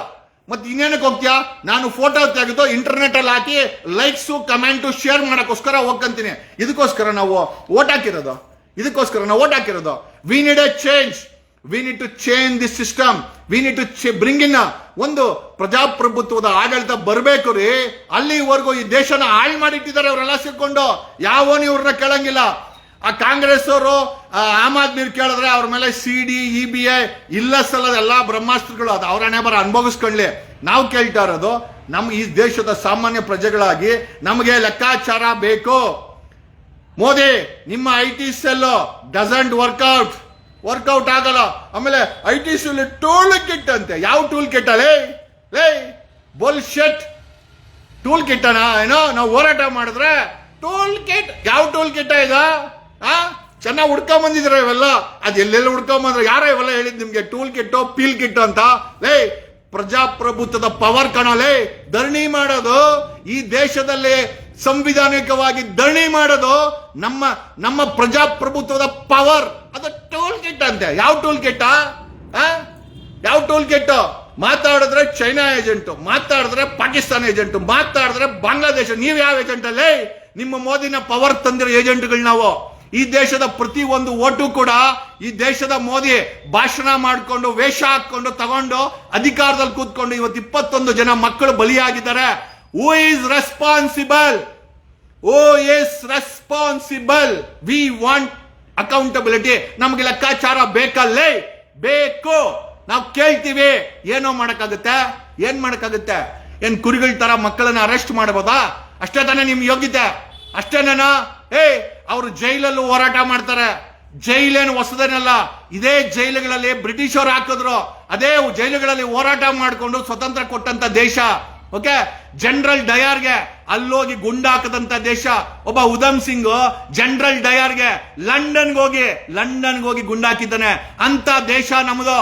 ಮತ್ತೆ ಇನ್ನೇನಕ್ಕೆ ಹೋಗ್ತೀಯಾ? ನಾನು ಫೋಟೋ ತೆಗೆದು ಇಂಟರ್ನೆಟ್ ಅಲ್ಲಿ ಹಾಕಿ ಲೈಕ್ಸು, ಕಮೆಂಟು, ಶೇರ್ ಮಾಡಕ್ಕೋಸ್ಕರ ಹೋಗ್ಕಂತೀನಿ. ಇದಕ್ಕೋಸ್ಕರ ನಾವು ವೋಟ್ ಹಾಕಿರೋದು. We need a change. We need to change this system. We need to bring in ಒಂದು ಪ್ರಜಾಪ್ರಭುತ್ವದ ಆಡಳಿತ ಬರಬೇಕು ರೀ. ಅಲ್ಲಿವರೆಗೂ ಈ ದೇಶನ ಹಾಳು ಮಾಡಿಟ್ಟಿದ್ದಾರೆ ಅವರೆಲ್ಲ ಸೇರ್ಕೊಂಡು. ಯಾವನು ಇವ್ರನ್ನ ಕೇಳಂಗಿಲ್ಲ. ಆ ಕಾಂಗ್ರೆಸ್ ಅವರು ಆಮ್ ಆದ್ಮಿ ಕೇಳಿದ್ರೆ ಅವ್ರ ಮೇಲೆ CD, EBI ಇಲ್ಲ ಸಲ್ಲದ ಎಲ್ಲಾ ಬ್ರಹ್ಮಾಸ್ತ್ರಗಳು, ಅದು ಅವ್ರ ಹಣೆ ಬರ ಅನುಭವಿಸ್ಕೊಳ್ಳಿ. ನಾವು ಕೇಳ್ತಾ ಇರೋದು, ಈ ದೇಶದ ಸಾಮಾನ್ಯ ಪ್ರಜೆಗಳಾಗಿ ನಮಗೆ ಲೆಕ್ಕಾಚಾರ ಬೇಕು. ಮೋದಿ, ನಿಮ್ಮ IT ಸೆಲ್ ಡಸಂಟ್ ವರ್ಕೌಟ್ ಆಗಲ್ಲ. ಆಮೇಲೆ IT ಸೆಲ್ ಟೂಲ್ ಕಿಟ್ ಅಂತೆ. ಯಾವ ಟೂಲ್ ಕಿಟ್ ಲೇ ಬುಲ್ಶಿಟ್ ಟೂಲ್ ಕಿಟ್ ಏನೋ ನಾವು ಹೋರಾಟ ಮಾಡಿದ್ರೆ ಟೂಲ್ ಕಿಟ್? ಯಾವ ಟೂಲ್ ಕಿಟ್ ಈಗ? ಚೆನ್ನಾಗಿ ಹುಡ್ಕೊಂಡ್ ಬಂದಿದ್ರ ಇವೆಲ್ಲ? ಅದು ಎಲ್ಲೆಲ್ಲ ಹುಡ್ಕೊಂಡ್ ಬಂದ್ರೆ ಯಾರ ಇವೆಲ್ಲ ಹೇಳಿದ್ ನಿಮ್ಗೆ? ಟೂಲ್ ಕಿಟ್ಟು, ಪೀಲ್ ಕಿಟ್ ಅಂತ. ಪ್ರಜಾಪ್ರಭುತ್ವದ ಪವರ್ ಕಾಣಲೇ. ಧರಣಿ ಮಾಡೋದು ಈ ದೇಶದಲ್ಲಿ ಸಂವಿಧಾನಿಕವಾಗಿ ಧರಣಿ ಮಾಡೋದು ನಮ್ಮ ಪ್ರಜಾಪ್ರಭುತ್ವದ ಪವರ್. ಅದು ಟೂಲ್ ಕಿಟ್ ಅಂತೆ. ಯಾವ ಟೂಲ್ ಕಿಟ್? ಮಾತಾಡಿದ್ರೆ ಚೈನಾ ಏಜೆಂಟು, ಮಾತಾಡಿದ್ರೆ ಪಾಕಿಸ್ತಾನ ಏಜೆಂಟು, ಮಾತಾಡಿದ್ರೆ ಬಾಂಗ್ಲಾದೇಶ. ನೀವು ಯಾವ ಏಜೆಂಟ್ ಅಲ್ಲೇ? ನಿಮ್ಮ ಮೋದಿನ ಪವರ್ ತಂದಿರೋ ಏಜೆಂಟ್ಗಳು ನಾವು. ಈ ದೇಶದ ಪ್ರತಿ ಒಂದು ಓಟು ಕೂಡ ಈ ದೇಶದ ಮೋದಿ ಭಾಷಣ ಮಾಡಿಕೊಂಡು ವೇಷ ಹಾಕೊಂಡು ತಗೊಂಡು ಅಧಿಕಾರದಲ್ಲಿ ಕೂತ್ಕೊಂಡು ಇವತ್ತು 21 ಜನ ಮಕ್ಕಳು ಬಲಿಯಾಗಿದ್ದಾರೆ. Who is responsible? Who is responsible? We want accountability. ನಮ್ಗೆ ಲೆಕ್ಕಾಚಾರ ಬೇಕಲ್ಲೇ, ಬೇಕು. ನಾವು ಕೇಳ್ತೀವಿ. ಏನೋ ಮಾಡಕ್ಕಾಗುತ್ತೆ? ಏನ್ ಮಾಡಕ್ಕಾಗುತ್ತೆ? ಏನ್ ಕುರಿಗಳ ತರ ಮಕ್ಕಳನ್ನ ಅರೆಸ್ಟ್ ಮಾಡಬಹುದಾ? ಅಷ್ಟೇ ತಾನೇ ನಿಮ್ ಯೋಗ್ಯತೆ? ಅಷ್ಟೇನೇನೋ? ಅವರು ಜೈಲಲ್ಲೂ ಹೋರಾಟ ಮಾಡ್ತಾರೆ. ಜೈಲೇನು ಹೊಸದೇನಲ್ಲ. ಇದೇ ಜೈಲುಗಳಲ್ಲಿ ಬ್ರಿಟಿಷ್ ಅವರು ಹಾಕಿದ್ರು. ಅದೇ ಜೈಲುಗಳಲ್ಲಿ ಹೋರಾಟ ಮಾಡಿಕೊಂಡು ಸ್ವತಂತ್ರ ಕೊಟ್ಟಂತ ದೇಶ. ಓಕೆ, ಜನರಲ್ ಡಯಾರ್ಗೆ ಅಲ್ಲೋಗಿ ಗುಂಡಾಕದಂತ ದೇಶ. ಒಬ್ಬ ಉಧಮ್ ಸಿಂಗ್ ಜನರಲ್ ಡಯಾರ್ಗೆ ಲಂಡನ್ಗೆ ಹೋಗಿ ಗುಂಡಾಕಿದ್ದಾನೆ. ಅಂತ ದೇಶ ನಮ್ದು.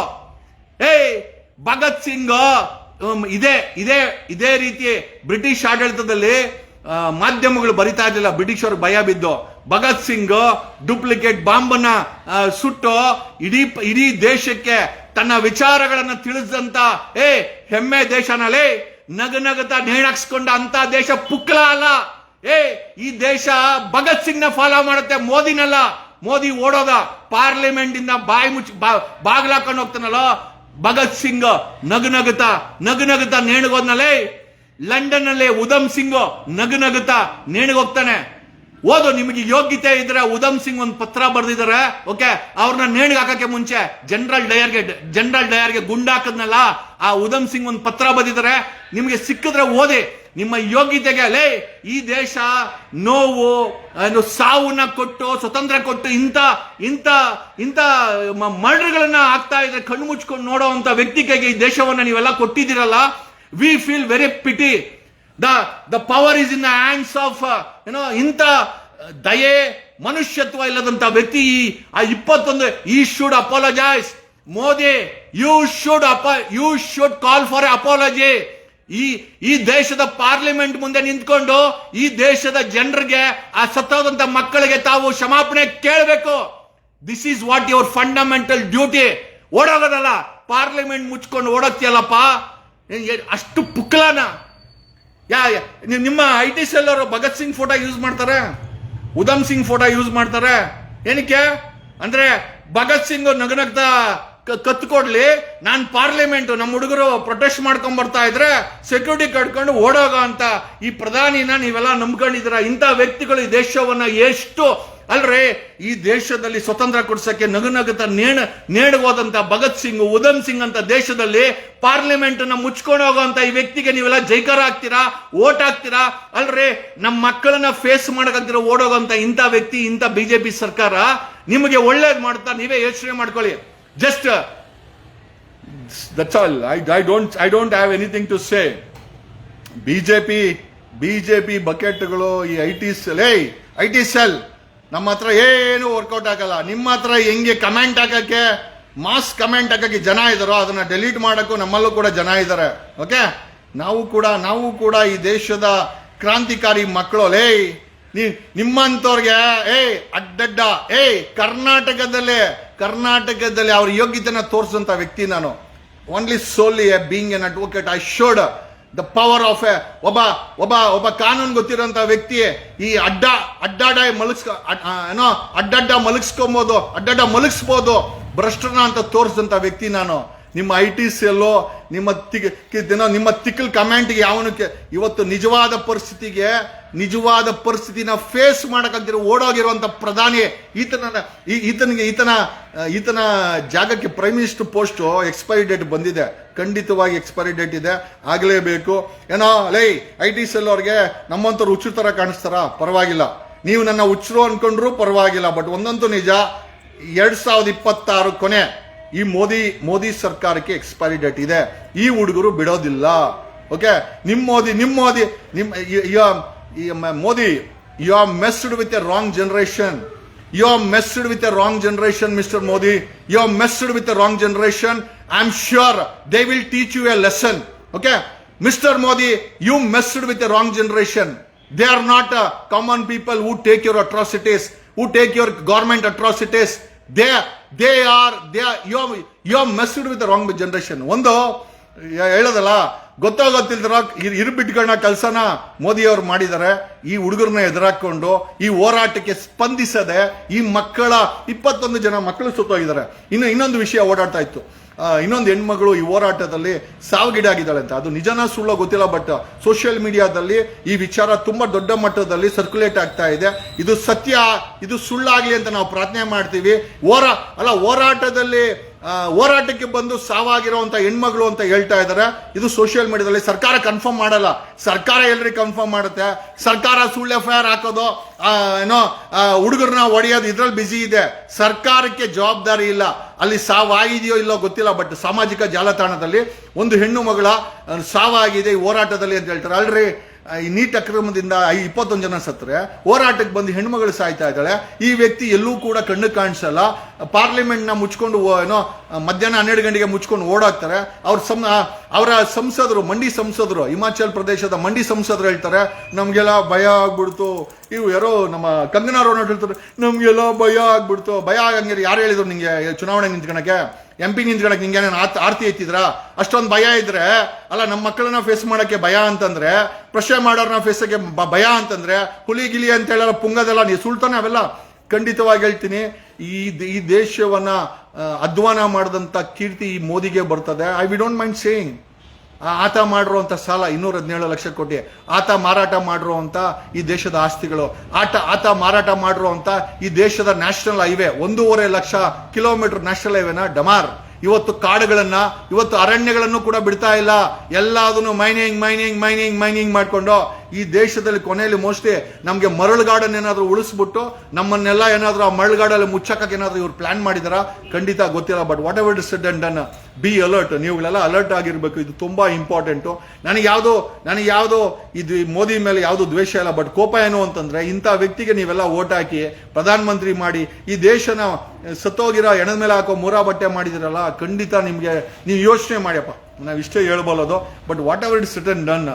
ಭಗತ್ ಸಿಂಗ್ ಇದೇ ರೀತಿ ಬ್ರಿಟಿಷ್ ಆಡಳಿತದಲ್ಲಿ ಮಾಧ್ಯಮಗಳು ಬರಿತಾ ಇರಲಿಲ್ಲ. ಬ್ರಿಟಿಷ್ ಅವರು ಭಯ ಬಿದ್ದು ಭಗತ್ ಸಿಂಗ್ ಡೂಪ್ಲಿಕೇಟ್ ಬಾಂಬನ್ನ ಸುಟ್ಟು ಇಡೀ ದೇಶಕ್ಕೆ ತನ್ನ ವಿಚಾರಗಳನ್ನು ತಿಳಿಸಿದಂತ ಹೆಮ್ಮೆ ದೇಶನಲ್ಲಿ ನಗನಗತ ನೇಣಾಕ್ಸ್ಕೊಂಡ ಅಂತ ದೇಶ ಪುಕ್ಲ ಅಲ್ಲ. ಈ ದೇಶ ಭಗತ್ ಸಿಂಗ್ ನ ಫಾಲೋ ಮಾಡುತ್ತೆ, ಮೋದಿನಲ್ಲ. ಮೋದಿ ಓಡೋದ ಪಾರ್ಲಿಮೆಂಟ್ ಇಂದ ಬಾಯಿ ಮುಚ್ಚಿ ಬಾಗ್ಲಾಕೊಂಡು ಹೋಗ್ತಾನಲ್ಲ. ಭಗತ್ ಸಿಂಗ್ ನಗನಗುತ್ತಾ ನೇಣಿಗೋದ್ನಲ್ಲೇ. ಲಂಡನ್ ನಲ್ಲಿ ಉಧಮ್ ಸಿಂಗ್ ನಗನಗುತ್ತಾ ನೇಣಿಗೋಗ್ತಾನೆ. ಓದು, ನಿಮಗೆ ಯೋಗ್ಯತೆ ಇದ್ರೆ ಉಧಮ್ ಸಿಂಗ್ ಒಂದು ಪತ್ರ ಬರೆದಿದ್ದಾರೆ. ಓಕೆ, ಅವ್ರನ್ನ ನೇಣಿಗೆ ಹಾಕಕ್ಕೆ ಮುಂಚೆ ಜನರಲ್ ಡಯರ್ಗೆ ಗುಂಡಾಕದ್ನಲ್ಲ, ಆ ಉಧಮ್ ಸಿಂಗ್ ಒಂದು ಪತ್ರ ಬರೆದಿದ್ದಾರೆ. ನಿಮಗೆ ಸಿಕ್ಕಿದ್ರೆ ಓದಿ. ನಿಮ್ಮ ಯೋಗ್ಯತೆಗೆ ಅಲ್ಲೇ ಈ ದೇಶ ನೋವು ಸಾವನ್ನ ಕೊಟ್ಟು ಸ್ವತಂತ್ರ ಕೊಟ್ಟು ಇಂಥ ಮರ್ಡರ್ಗಳನ್ನ ಆಗ್ತಾ ಇದ್ರೆ ಕಣ್ಣು ಮುಚ್ಕೊಂಡು ನೋಡುವಂತ ವ್ಯಕ್ತಿಗೆ ಈ ದೇಶವನ್ನ ನೀವೆಲ್ಲ ಕೊಟ್ಟಿದ್ದೀರಲ್ಲ. We feel very pity. The power is in the hands of ಇಂಥ ದಯೆ ಮನುಷ್ಯತ್ವ ಇಲ್ಲದಂತ ವ್ಯಕ್ತಿ ಆ 21. ಈ should apologise. Modi, you should call for apology. ಈ ದೇಶದ ಪಾರ್ಲಿಮೆಂಟ್ ಮುಂದೆ ನಿಂತ್ಕೊಂಡು ಈ ದೇಶದ ಜನರಿಗೆ, ಆ ಸತ್ತೋದಂತ ಮಕ್ಕಳಿಗೆ ತಾವು ಕ್ಷಮಾಪಣೆ ಕೇಳಬೇಕು. This is what your fundamental duty. ಓಡೋಗೋದಲ್ಲ, ಪಾರ್ಲಿಮೆಂಟ್ ಮುಚ್ಕೊಂಡು ಓಡೋಗ್ತಿಯಲ್ಲಪ್ಪ. ಅಷ್ಟು ಪುಕ್ಲಾನ ನಿಮ್ಮ IT ಸೆಲ್ ಅವರು ಭಗತ್ ಸಿಂಗ್ ಫೋಟೋ ಯೂಸ್ ಮಾಡ್ತಾರೆ, ಉಧಮ್ ಸಿಂಗ್ ಫೋಟೋ ಯೂಸ್ ಮಾಡ್ತಾರೆ. ಏನಕ್ಕೆ ಅಂದ್ರೆ ಭಗತ್ ಸಿಂಗ್ ನಗನಗ್ತಾ ಕತ್ಕೊಡ್ಲಿ, ನಾನ್ ಪಾರ್ಲಿಮೆಂಟ್ ನಮ್ಮ ಹುಡುಗರು ಪ್ರೊಟೆಸ್ಟ್ ಮಾಡ್ಕೊಂಡ್ ಬರ್ತಾ ಇದ್ರೆ ಸೆಕ್ಯೂರಿಟಿ ಕಟ್ಕೊಂಡು ಓಡೋಗ ಅಂತ ಈ ಪ್ರಧಾನಿನ ನೀವೆಲ್ಲ ನಂಬ್ಕೊಂಡಿದ್ರ. ಇಂಥ ವ್ಯಕ್ತಿಗಳು ಈ ದೇಶವನ್ನ ಎಷ್ಟು ಅಲ್ರಿ, ಈ ದೇಶದಲ್ಲಿ ಸ್ವತಂತ್ರ ಕೊಡ್ಸಕ್ಕೆ ನಗನಗುತ್ತಾ ನೇಣಗೋದಂತ ಭಗತ್ ಸಿಂಗ್ ಉಧಮ್ ಸಿಂಗ್ ಅಂತ ದೇಶದಲ್ಲಿ ಪಾರ್ಲಿಮೆಂಟ್ ನ ಮುಚ್ಕೊಂಡು ಹೋಗುವಂತ ಈ ವ್ಯಕ್ತಿಗೆ ನೀವೆಲ್ಲ ಜೈಕಾರ ಹಾಕ್ತೀರಾ, ಓಟ್ ಹಾಕ್ತೀರಾ ಅಲ್ರಿ. ನಮ್ಮ ಮಕ್ಕಳನ್ನ ಫೇಸ್ ಮಾಡಕಂತೀರ ಓಡೋಗಂತ ಇಂಥ ವ್ಯಕ್ತಿ, ಇಂಥ ಬಿಜೆಪಿ ಸರ್ಕಾರ ನಿಮಗೆ ಒಳ್ಳೇದ್ ಮಾಡ್ತಾ ನೀವೇ ಯೋಚನೆ ಮಾಡ್ಕೊಳ್ಳಿ. Just that's all. I don't have anything to say. BJP ಬಕೆಟ್ಗಳು ಈ ಐಟಿ ಸೆಲ್ ನಮ್ಮ ಹತ್ರ ಏನು ವರ್ಕೌಟ್ ಆಗಲ್ಲ. ನಿಮ್ಮ ಹತ್ರ ಹೆಂಗೆ ಕಮೆಂಟ್ ಹಾಕಕ್ಕೆ, ಮಾಸ್ ಕಮೆಂಟ್ ಹಾಕಕ್ಕೆ ಜನ ಇದಾರೋ ಅದನ್ನ ಡೆಲೀಟ್ ಮಾಡಕ್ಕೂ ನಮ್ಮಲ್ಲೂ ಕೂಡ ಜನ ಇದ್ದಾರೆ. ಓಕೆ, ನಾವು ಕೂಡ ಈ ದೇಶದ ಕ್ರಾಂತಿಕಾರಿ ಮಕ್ಕಳು. ನಿಮ್ಮಂತವ್ರಿಗೆ ಅಡ್ಡಡ್ಡ ಕರ್ನಾಟಕದಲ್ಲಿ ಅವ್ರ ಯೋಗ್ಯತೆನ ತೋರಿಸಿದಂತ ವ್ಯಕ್ತಿ ನಾನು. Only solely being an advocate I showed the power of ಒಬ್ಬ ಕಾನೂನು ಗೊತ್ತಿರೋಂತ ವ್ಯಕ್ತಿ. ಈ ಅಡ್ಡಡ್ಡ ಮಲಗಿಸ್ಬೋದು ಭ್ರಷ್ಟನ ಅಂತ ತೋರಿಸಿದಂತ ವ್ಯಕ್ತಿ ನಾನು. ನಿಮ್ಮ IT ಸೆಲ್ಲೋ ನಿಮ್ಮ ತಿಕ್ಕಲ್ ಕಮೆಂಟ್ಗೆ ಯಾವನಕ್ಕೆ ಇವತ್ತು ನಿಜವಾದ ಪರಿಸ್ಥಿತಿನ ಫೇಸ್ ಮಾಡಕಂತಿರೋ ಓಡೋಗಿರುವಂತ ಪ್ರಧಾನಿ ಈತನ ಜಾಗಕ್ಕೆ prime minister post expiry date ಬಂದಿದೆ. ಖಂಡಿತವಾಗಿ ಎಕ್ಸ್ಪೈರಿ ಡೇಟ್ ಇದೆ, ಆಗಲೇಬೇಕು. ಏನೋ IT ಸೆಲ್ ಅವ್ರಿಗೆ ನಮ್ಮಂತವ್ರು ಹುಚ್ಚು ತರ ಕಾಣಿಸ್ತಾರ, ಪರವಾಗಿಲ್ಲ. ನೀವು ನನ್ನ ಹುಚ್ಚರು ಅನ್ಕೊಂಡ್ರು ಪರವಾಗಿಲ್ಲ. ಬಟ್ ಒಂದಂತೂ ನಿಜ, 2026 ಕೊನೆ ಈ ಮೋದಿ ಸರ್ಕಾರಕ್ಕೆ ಎಕ್ಸ್ಪೈರಿ ಡೇಟ್ ಇದೆ. ಈ ಹುಡುಗರು ಬಿಡೋದಿಲ್ಲ. Okay, Modi you are messed with a wrong generation. Mr. Modi. You are messed with the wrong generation. I'm sure they will teach you a lesson. Okay, Mr. Modi, you messed with the wrong generation. They are not common people who take your atrocities, who take your government atrocities. You are messed with the wrong generation. ಹೇಳೋದಲ್ಲ, ಗೊತ್ತಿಲ್ದಿರೋ ಇರ್ಬಿಟ್ಗಳನ್ನ ಕೆಲಸನ ಮೋದಿ ಅವರು ಮಾಡಿದ್ದಾರೆ. ಈ ಹುಡುಗರನ್ನ ಎದುರಾಕೊಂಡು ಈ ಹೋರಾಟಕ್ಕೆ ಸ್ಪಂದಿಸದೆ ಈ ಮಕ್ಕಳ 21 ಜನ ಮಕ್ಕಳು ಸುತ್ತೋಗಿದ್ದಾರೆ. ಇನ್ನೊಂದು ವಿಷಯ ಓಡಾಡ್ತಾ ಇತ್ತು, ಇನ್ನೊಂದು ಹೆಣ್ಮಗಳು ಈ ಹೋರಾಟದಲ್ಲಿ ಸಾವಿಗೀಡಾಗಿದ್ದಾಳೆ ಅಂತ. ಅದು ನಿಜನ ಸುಳ್ಳೋ ಗೊತ್ತಿಲ್ಲ, ಬಟ್ ಸೋಷಿಯಲ್ ಮೀಡಿಯಾದಲ್ಲಿ ಈ ವಿಚಾರ ತುಂಬಾ ದೊಡ್ಡ ಮಟ್ಟದಲ್ಲಿ ಸರ್ಕ್ಯುಲೇಟ್ ಆಗ್ತಾ ಇದೆ. ಇದು ಸತ್ಯ, ಇದು ಸುಳ್ಳಾಗ್ಲಿ ಅಂತ ನಾವು ಪ್ರಾರ್ಥನೆ ಮಾಡ್ತೀವಿ. ಹೋರಾಟಕ್ಕೆ ಬಂದು ಸಾವಾಗಿರುವಂತ ಹೆಣ್ಮಗಳು ಅಂತ ಹೇಳ್ತಾ ಇದ್ದಾರೆ. ಇದು ಸೋಷಿಯಲ್ ಮೀಡಿಯಾದಲ್ಲಿ ಸರ್ಕಾರ ಕನ್ಫರ್ಮ್ ಮಾಡಲ್ಲ. ಸರ್ಕಾರ ಎಲ್ರಿಗೆ ಕನ್ಫರ್ಮ್ ಮಾಡುತ್ತೆ? ಸರ್ಕಾರ ಸುಳ್ಳು FIR ಹಾಕೋದು, ಹುಡುಗರನ್ನ ಹೊಡೆಯೋದು ಇದ್ರಲ್ಲಿ ಬಿಸಿ ಇದೆ. ಸರ್ಕಾರಕ್ಕೆ ಜವಾಬ್ದಾರಿ ಇಲ್ಲ. ಅಲ್ಲಿ ಸಾವಾಗಿದೆಯೋ ಇಲ್ಲೋ ಗೊತ್ತಿಲ್ಲ, ಬಟ್ ಸಾಮಾಜಿಕ ಜಾಲತಾಣದಲ್ಲಿ ಒಂದು ಹೆಣ್ಣು ಮಗಳ ಸಾವಾಗಿದೆ ಈ ಹೋರಾಟದಲ್ಲಿ ಅಂತ ಹೇಳ್ತಾರೆ. ಅಲ್ರಿ, ಈ ನೀಟ್ ಅಕ್ರಮದಿಂದ 21 ಜನ ಸತ್ತರೆ ಹೋರಾಟಕ್ಕೆ ಬಂದು ಹೆಣ್ಮಗಳು ಸಾಯ್ತಾ ಇದ್ದಾಳೆ. ಈ ವ್ಯಕ್ತಿ ಎಲ್ಲೂ ಕೂಡ ಕಣ್ಣು ಕಾಣಿಸಲ್ಲ. ಪಾರ್ಲಿಮೆಂಟ್ ನ ಮುಚ್ಕೊಂಡು ಮಧ್ಯಾಹ್ನ 12 ಗಂಟೆಗೆ ಮುಚ್ಕೊಂಡು ಓಡಾಕ್ತಾರೆ. ಅವರ ಸಂಸದರು, ಮಂಡಿ ಸಂಸದರು, ಹಿಮಾಚಲ್ ಪ್ರದೇಶದ ಮಂಡಿ ಸಂಸದರು ಹೇಳ್ತಾರೆ, ನಮ್ಗೆಲ್ಲ ಭಯ ಆಗ್ಬಿಡ್ತು. ಇವು ಯಾರೋ ನಮ್ಮ ಕಂಗನಾ ರನೌತ್ ಹೇಳ್ತಾರೆ, ನಮ್ಗೆಲ್ಲ ಭಯ ಆಗ್ಬಿಡ್ತು. ಭಯ ಆಗಂಗಿರಿ ಯಾರು ಹೇಳಿದ್ರು ನಿಂಗೆ ಚುನಾವಣೆ ನಿಂತ್ಕೊಳಕ್ಕೆ? MP ನಿಂತ್ಕೊಳಕ್ಕೆ ನಿಂಗೆ ಆರ್ತಿ ಎತ್ತಿದ್ರ? ಅಷ್ಟೊಂದು ಭಯ ಇದ್ರೆ ಅಲ್ಲ, ನಮ್ಮ ಮಕ್ಕಳನ್ನ ಫೇಸ್ ಮಾಡಕ್ಕೆ ಭಯ ಅಂತಂದ್ರೆ, ಪ್ರಶ್ನೆ ಮಾಡೋರ್ನ ಫೇಸ್ಗೆ ಭಯ ಅಂತಂದ್ರೆ, ಹುಲಿ ಗಿಲಿ ಅಂತ ಹೇಳಲ್ಲ, ಪುಂಗದೆಲ್ಲ ನೀವು ಸುಳ್ತಾನೆ ಅವೆಲ್ಲ. ಖಂಡಿತವಾಗಿ ಹೇಳ್ತೀನಿ, ಈ ದೇಶವನ್ನ ಅಧ್ವಾನ ಮಾಡಿದಂತ ಕೀರ್ತಿ ಈ ಮೋದಿಗೆ ಬರ್ತದೆ. V don't mind saying. ಆತ ಮಾಡಿರುವಂತ ಸಾಲ 217 ಲಕ್ಷ ಕೋಟಿ, ಆತ ಮಾರಾಟ ಮಾಡಿರುವಂತ ಈ ದೇಶದ ಆಸ್ತಿಗಳು, ಆತ ಮಾರಾಟ ಮಾಡಿರುವಂತ ಈ ದೇಶದ national highway, 1.5 lakh kilometre national ಹೈವೇನ ಡಮಾರ್. ಇವತ್ತು ಕಾಡುಗಳನ್ನ, ಇವತ್ತು ಅರಣ್ಯಗಳನ್ನು ಕೂಡ ಬಿಡ್ತಾ ಇಲ್ಲ. ಎಲ್ಲದನ್ನು ಮೈನಿಂಗ್ ಮಾಡ್ಕೊಂಡು ಈ ದೇಶದಲ್ಲಿ ಕೊನೆಯಲ್ಲಿ ಮೋಸ್ಟ್ಲಿ ನಮ್ಗೆ ಮರಳುಗಾಡನ್ನು ಏನಾದ್ರು ಉಳಿಸ್ಬಿಟ್ಟು ನಮ್ಮನ್ನೆಲ್ಲ ಏನಾದ್ರು ಆ ಮರಳುಗಾಡಲ್ಲಿ ಮುಚ್ಚಕ್ಕೆ ಏನಾದ್ರು ಇವ್ರು ಪ್ಲಾನ್ ಮಾಡಿದಾರ ಖಂಡಿತ ಗೊತ್ತಿಲ್ಲ. But whatever it said and done, be alert. ನೀವುಗಳೆಲ್ಲ ಅಲರ್ಟ್ ಆಗಿರ್ಬೇಕು. ಇದು ತುಂಬಾ ಇಂಪಾರ್ಟೆಂಟು. ನನಗೆ ಯಾವ್ದು ಇದು ಮೋದಿ ಮೇಲೆ ಯಾವ್ದು ದ್ವೇಷ ಇಲ್ಲ, ಬಟ್ ಕೋಪ ಏನು ಅಂತಂದ್ರೆ, ಇಂಥ ವ್ಯಕ್ತಿಗೆ ನೀವೆಲ್ಲ ಓಟ್ ಹಾಕಿ ಪ್ರಧಾನ ಮಂತ್ರಿ ಮಾಡಿ ಈ ದೇಶನ ಸತ್ತೋಗಿರೋ ಹೆಣದ ಮೇಲೆ ಹಾಕೋ ಮೂರಾ ಬಟ್ಟೆ ಮಾಡಿದಿರಲ್ಲ, ಖಂಡಿತ ನಿಮ್ಗೆ ನೀವು ಯೋಚನೆ ಮಾಡ್ಯಪ್ಪ. ನಾವು ಇಷ್ಟೇ ಹೇಳ್ಬೋಲೋದು. But whatever it said and done,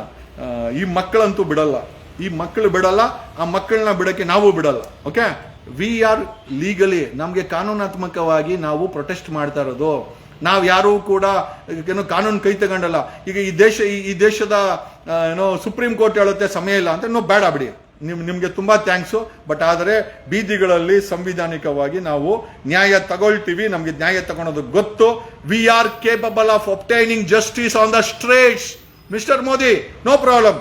ಈ ಮಕ್ಕಳಂತೂ ಬಿಡಲ್ಲ. ಈ ಮಕ್ಕಳು ಬಿಡಲ್ಲ, ಆ ಮಕ್ಕಳನ್ನ ಬಿಡಕ್ಕೆ ನಾವು ಬಿಡಲ್ಲ. ಓಕೆ, ವಿ ಆರ್ ಲೀಗಲಿ, ನಮ್ಗೆ ಕಾನೂನಾತ್ಮಕವಾಗಿ ನಾವು ಪ್ರೊಟೆಸ್ಟ್ ಮಾಡ್ತಾ ಇರೋದು. ನಾವು ಯಾರೂ ಕೂಡ ಏನೋ ಕಾನೂನು ಕೈ ತಗೊಂಡಲ್ಲ. ಈಗ ಈ ದೇಶದ ಸುಪ್ರೀಂ ಕೋರ್ಟ್ ಹೇಳುತ್ತೆ ಸಮಯ ಇಲ್ಲ ಅಂತ, ಬೇಡ ಬಿಡಿ, ನಿಮ್ಗೆ ತುಂಬಾ ಥ್ಯಾಂಕ್ಸು. ಬಟ್ ಆದರೆ ಬೀದಿಗಳಲ್ಲಿ ಸಂವಿಧಾನಿಕವಾಗಿ ನಾವು ನ್ಯಾಯ ತಗೊಳ್ತೀವಿ. ನಮ್ಗೆ ನ್ಯಾಯ ತಗೊಳೋದು ಗೊತ್ತು. We are capable of obtaining justice on the streets. Mister Modi, no problem.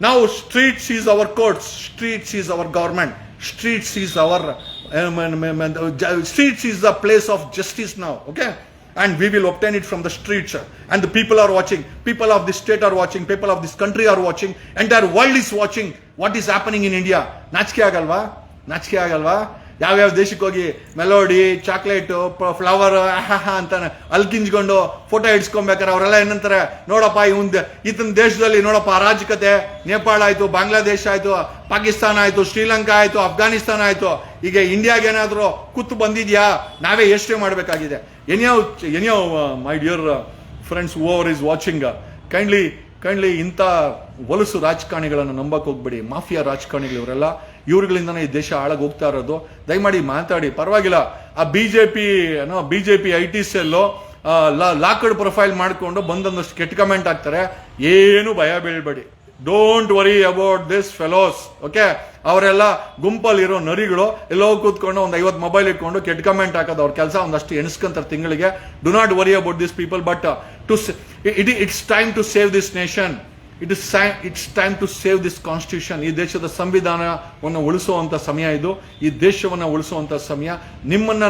ನಾವು streets is our courts, streets is our government, streets is the place of justice now. Okay, and we will obtain it from the streets, and the people are watching, people of this state are watching, people of this country are watching, entire world is watching what is happening in India. ನಾಚಿಕೆ ಆಗಲ್ವಾ? ಯಾವ್ಯಾವ ದೇಶಕ್ಕೆ ಹೋಗಿ melody, chocolate, flower ಅಂತ ಅಲ್ಕಿಂಜ್ಕೊಂಡು photo ಇಡ್ಸ್ಕೊಬೇಕಾರೆ ಅವರೆಲ್ಲ ಏನಂತಾರೆ, ನೋಡಪ್ಪ ಈತನ ದೇಶದಲ್ಲಿ ನೋಡಪ್ಪ ಅರಾಜಕತೆ. ನೇಪಾಳ ಆಯ್ತು, ಬಾಂಗ್ಲಾದೇಶ ಆಯ್ತು, ಪಾಕಿಸ್ತಾನ ಆಯ್ತು, ಶ್ರೀಲಂಕಾ ಆಯ್ತು, ಅಫ್ಘಾನಿಸ್ತಾನ ಆಯ್ತು. ಈಗ ಇಂಡಿಯಾಗೆ ಏನಾದ್ರು ಕುತ್ತು ಬಂದಿದ್ಯಾ? ನಾವೇ ಯೋಚನೆ ಮಾಡಬೇಕಾಗಿದೆ. Anyhow my dear friends, whoever is watching, kindly ಇಂಥ ಹೊಲಸು ರಾಜಕಾರಣಿಗಳನ್ನು ನಂಬಕ್ ಹೋಗ್ಬೇಡಿ. ಮಾಫಿಯಾ ರಾಜಕಾರಣಿಗಳು ಇವರೆಲ್ಲ, ಇವ್ರುಗಳಿಂದನೇ ಈ ದೇಶ ಹಾಳಾಗಿ ಹೋಗ್ತಾ ಇರೋದು. ದಯಮಾಡಿ ಮಾತಾಡಿ, ಪರವಾಗಿಲ್ಲ. ಆ BJP IT cell locked profile ಮಾಡ್ಕೊಂಡು ಬಂದೊಂದಷ್ಟು ಕೆಟ್ಟ ಕಮೆಂಟ್ ಹಾಕ್ತಾರೆ. ಏನು ಭಯ ಬೀಳ್ಬೇಡಿ. Don't worry about this fellows. Okay, ಅವರೆಲ್ಲ ಗುಂಪಲ್ಲಿರೋ ನರಿಗಳು. ಎಲ್ಲೋ ಕೂತ್ಕೊಂಡು ಒಂದು 50 ಮೊಬೈಲ್ ಇಟ್ಕೊಂಡು ಕೆಟ್ಟ ಕಮೆಂಟ್ ಹಾಕೋದು ಅವ್ರ ಕೆಲಸ. ಒಂದಷ್ಟು ಎಣಿಸ್ಕೊಂತಾರೆ ತಿಂಗಳಿಗೆ. Do not worry about this people, but it's time to save this nation. It's time to save this constitution. ಈ ದೇಶದ ಸಂವಿಧಾನವನ್ನು ಉಳಿಸುವಂತ ಸಮಯ ಇದು. ಈ ದೇಶವನ್ನ ಉಳಿಸುವಂತ ಸಮಯ,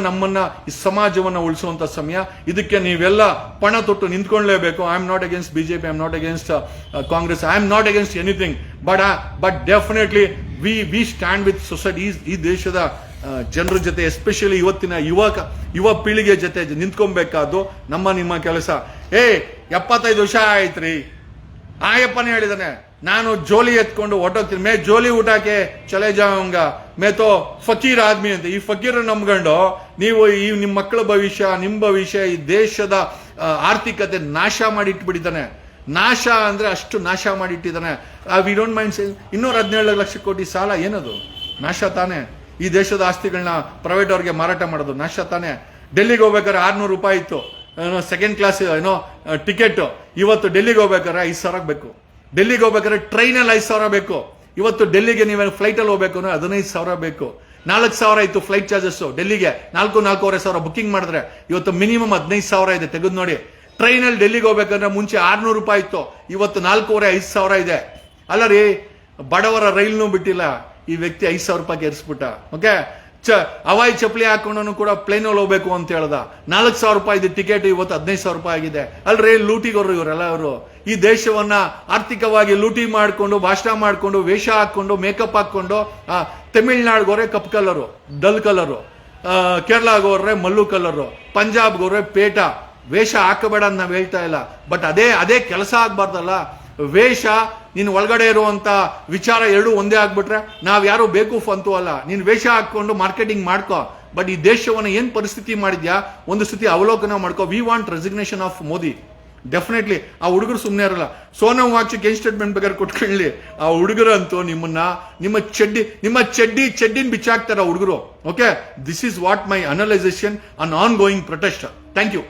ನಮ್ಮನ್ನ ಈ ಸಮಾಜವನ್ನ ಉಳಿಸುವಂತ ಸಮಯ. ಇದಕ್ಕೆ ನೀವೆಲ್ಲ ಪಣ ತೊಟ್ಟು ನಿಂತ್ಕೊಳ್ಳೇಬೇಕು. I am not against BJP, I am not against Congress, I am not against anything. But definitely we stand with society. ಈ ದೇಶದ ಜನರ ಜೊತೆ, ಎಸ್ಪೆಷಲಿ ಇವತ್ತಿನ ಯುವ ಪೀಳಿಗೆ ಜೊತೆ ನಿಂತ್ಕೊಬೇಕಾದ್ದು ನಿಮ್ಮ ಕೆಲಸ. 75 ವರ್ಷ ಆಯ್ತ್ರಿ, ಆಯಪ್ಪನೇ ಹೇಳಿದಾನೆ, ನಾನು ಜೋಲಿ ಎತ್ಕೊಂಡು ಹೊಟ್ಟೋಗ್ತೀನಿ. ಮೇ ಜೋಲಿ ಊಟಕ್ಕೆ ಚಲೆ ಜಾವಂಗ ಮೇ ತೋ ಫಕೀರ್ ಆದ್ಮಿ ಅಂತ. ಈ ಫಕೀರ್ ನಂಬ್ಕೊಂಡು ನೀವು ನಿಮ್ಮ ಮಕ್ಕಳ ಭವಿಷ್ಯ, ನಿಮ್ಮ ಭವಿಷ್ಯ, ಈ ದೇಶದ ಆರ್ಥಿಕತೆ ನಾಶ ಮಾಡಿ ಇಟ್ಬಿಟ್ಟಿದ್ದಾನೆ. ನಾಶ ಅಂದ್ರೆ ಅಷ್ಟು ನಾಶ ಮಾಡಿಟ್ಟಿದ್ದಾನೆ. We don't mind saying 217 lakh crore ಸಾಲ ಏನದು? ನಾಶ ತಾನೆ. ಈ ದೇಶದ ಆಸ್ತಿಗಳನ್ನ ಪ್ರೈವೇಟ್ ಅವ್ರಿಗೆ ಮಾರಾಟ ಮಾಡೋದು ನಾಶ ತಾನೆ. ಡೆಲ್ಲಿಗೆ ಹೋಗ್ಬೇಕಾದ್ರೆ 600 ರೂಪಾಯಿ ಇತ್ತು, ಸೆಕೆಂಡ್ ಕ್ಲಾಸ್ ಟಿಕೆಟ್. ಇವತ್ತು ಡೆಲ್ಲಿಗೆ ಹೋಗ್ಬೇಕಾದ್ರೆ 5,000 ಬೇಕು. ಡೆಲ್ಲಿಗೆ ಹೋಗ್ಬೇಕಾದ್ರೆ ಟ್ರೈನಲ್ಲಿ 5,000 ಬೇಕು. ಇವತ್ತು ಡೆಲ್ಲಿಗೆ ನೀವು ಫ್ಲೈಟಲ್ಲಿ ಹೋಗ್ಬೇಕು ಅಂದ್ರೆ 15,000 ಬೇಕು. 4,000 ಇತ್ತು ಫ್ಲೈಟ್ ಚಾರ್ಜಸ್ ಡೆಲ್ಲಿಗೆ, 4,500 ಬುಕಿಂಗ್ ಮಾಡಿದ್ರೆ ಇವತ್ತು ಮಿನಿಮಮ್ 15,000 ಇದೆ. ತೆಗೆದು ನೋಡಿ. ಟ್ರೈನಲ್ಲಿ ಡೆಲ್ಲಿಗೆ ಹೋಗ್ಬೇಕಂದ್ರೆ ಮುಂಚೆ 600 ರೂಪಾಯಿ ಇತ್ತು, ಇವತ್ತು 4,500 ಇದೆ. ಅಲ್ಲ ರೀ, ಬಡವರ ರೈಲ್ನೂ ಬಿಟ್ಟಿಲ್ಲ, ಈ ವ್ಯಕ್ತಿ 5,000 ರೂಪಾಯಿಗೆ ಏರಿಸ್ಬಿಟ್ಟ. ಓಕೆ, ಹವಾಯಿ ಚಪ್ಪಲಿ ಹಾಕೊಂಡು ಕೂಡ ಪ್ಲೇನಲ್ಲಿ ಹೋಗ್ಬೇಕು ಅಂತ ಹೇಳ್ದ. 4,000 ರೂಪಾಯಿ ಇದೆ ಟಿಕೆಟ್, ಇವತ್ತು 15,000 ರೂಪಾಯಿ ಆಗಿದೆ. ಅಲ್ರಿ, ಲೂಟಿಗೋರು ಇವರೆಲ್ಲ. ಅವರು ಈ ದೇಶವನ್ನ ಆರ್ಥಿಕವಾಗಿ ಲೂಟಿ ಮಾಡಿಕೊಂಡು, ಭಾಷಣ ಮಾಡಿಕೊಂಡು, ವೇಷ ಹಾಕೊಂಡು, ಮೇಕಪ್ ಹಾಕೊಂಡು, ತಮಿಳ್ನಾಡ್ಗೋರೆ ಕಪ್ ಕಲರು, ಡಲ್ ಕಲರು, ಕೇರಳಗೋರ್ರೆ ಮಲ್ಲು ಕಲರು, ಪಂಜಾಬ್ಗೋರ್ರೆ ಪೇಟ. ವೇಷ ಹಾಕಬೇಡ ಅಂತ ನಾವು ಹೇಳ್ತಾ ಇಲ್ಲ, ಬಟ್ ಅದೇ ಕೆಲಸ ಆಗ್ಬಾರ್ದಲ್ಲ. ವೇಷ, ನೀನು ಒಳಗಡೆ ಇರುವಂತ ವಿಚಾರ ಎರಡು ಒಂದೇ ಆಗ್ಬಿಟ್ರೆ ನಾವ್ ಯಾರು ಬೇಕೂಫ್ ಅಂತೂ ಅಲ್ಲ. ನೀನ್ ವೇಷ ಹಾಕೊಂಡು ಮಾರ್ಕೆಟಿಂಗ್ ಮಾಡ್ಕೋ, ಬಟ್ ಈ ದೇಶವನ್ನ ಏನ್ ಪರಿಸ್ಥಿತಿ ಮಾಡಿದ್ಯಾ ಒಂದು ಸ್ಥಿತಿ ಅವಲೋಕನ ಮಾಡ್ಕೋ. We want resignation of Modi. Definitely ಆ ಹುಡುಗರು ಸುಮ್ಮನೆ ಇರಲ್ಲ. ಸೋನಮ್ ವಾಂಗ್ಚುಕ್ ಏನ್ ಸ್ಟೇಟ್ಮೆಂಟ್ ಬೇಕಾದ್ರೆ ಕೊಟ್ಕೊಳ್ಳಿ, ಆ ಹುಡುಗರಂತೂ ನಿಮ್ಮ ಚಡ್ಡಿನ ಬಿಚ್ಚಾಕ್ತಾರ ಹುಡುಗರು. Okay, this is what my analysation on going protest. Thank you.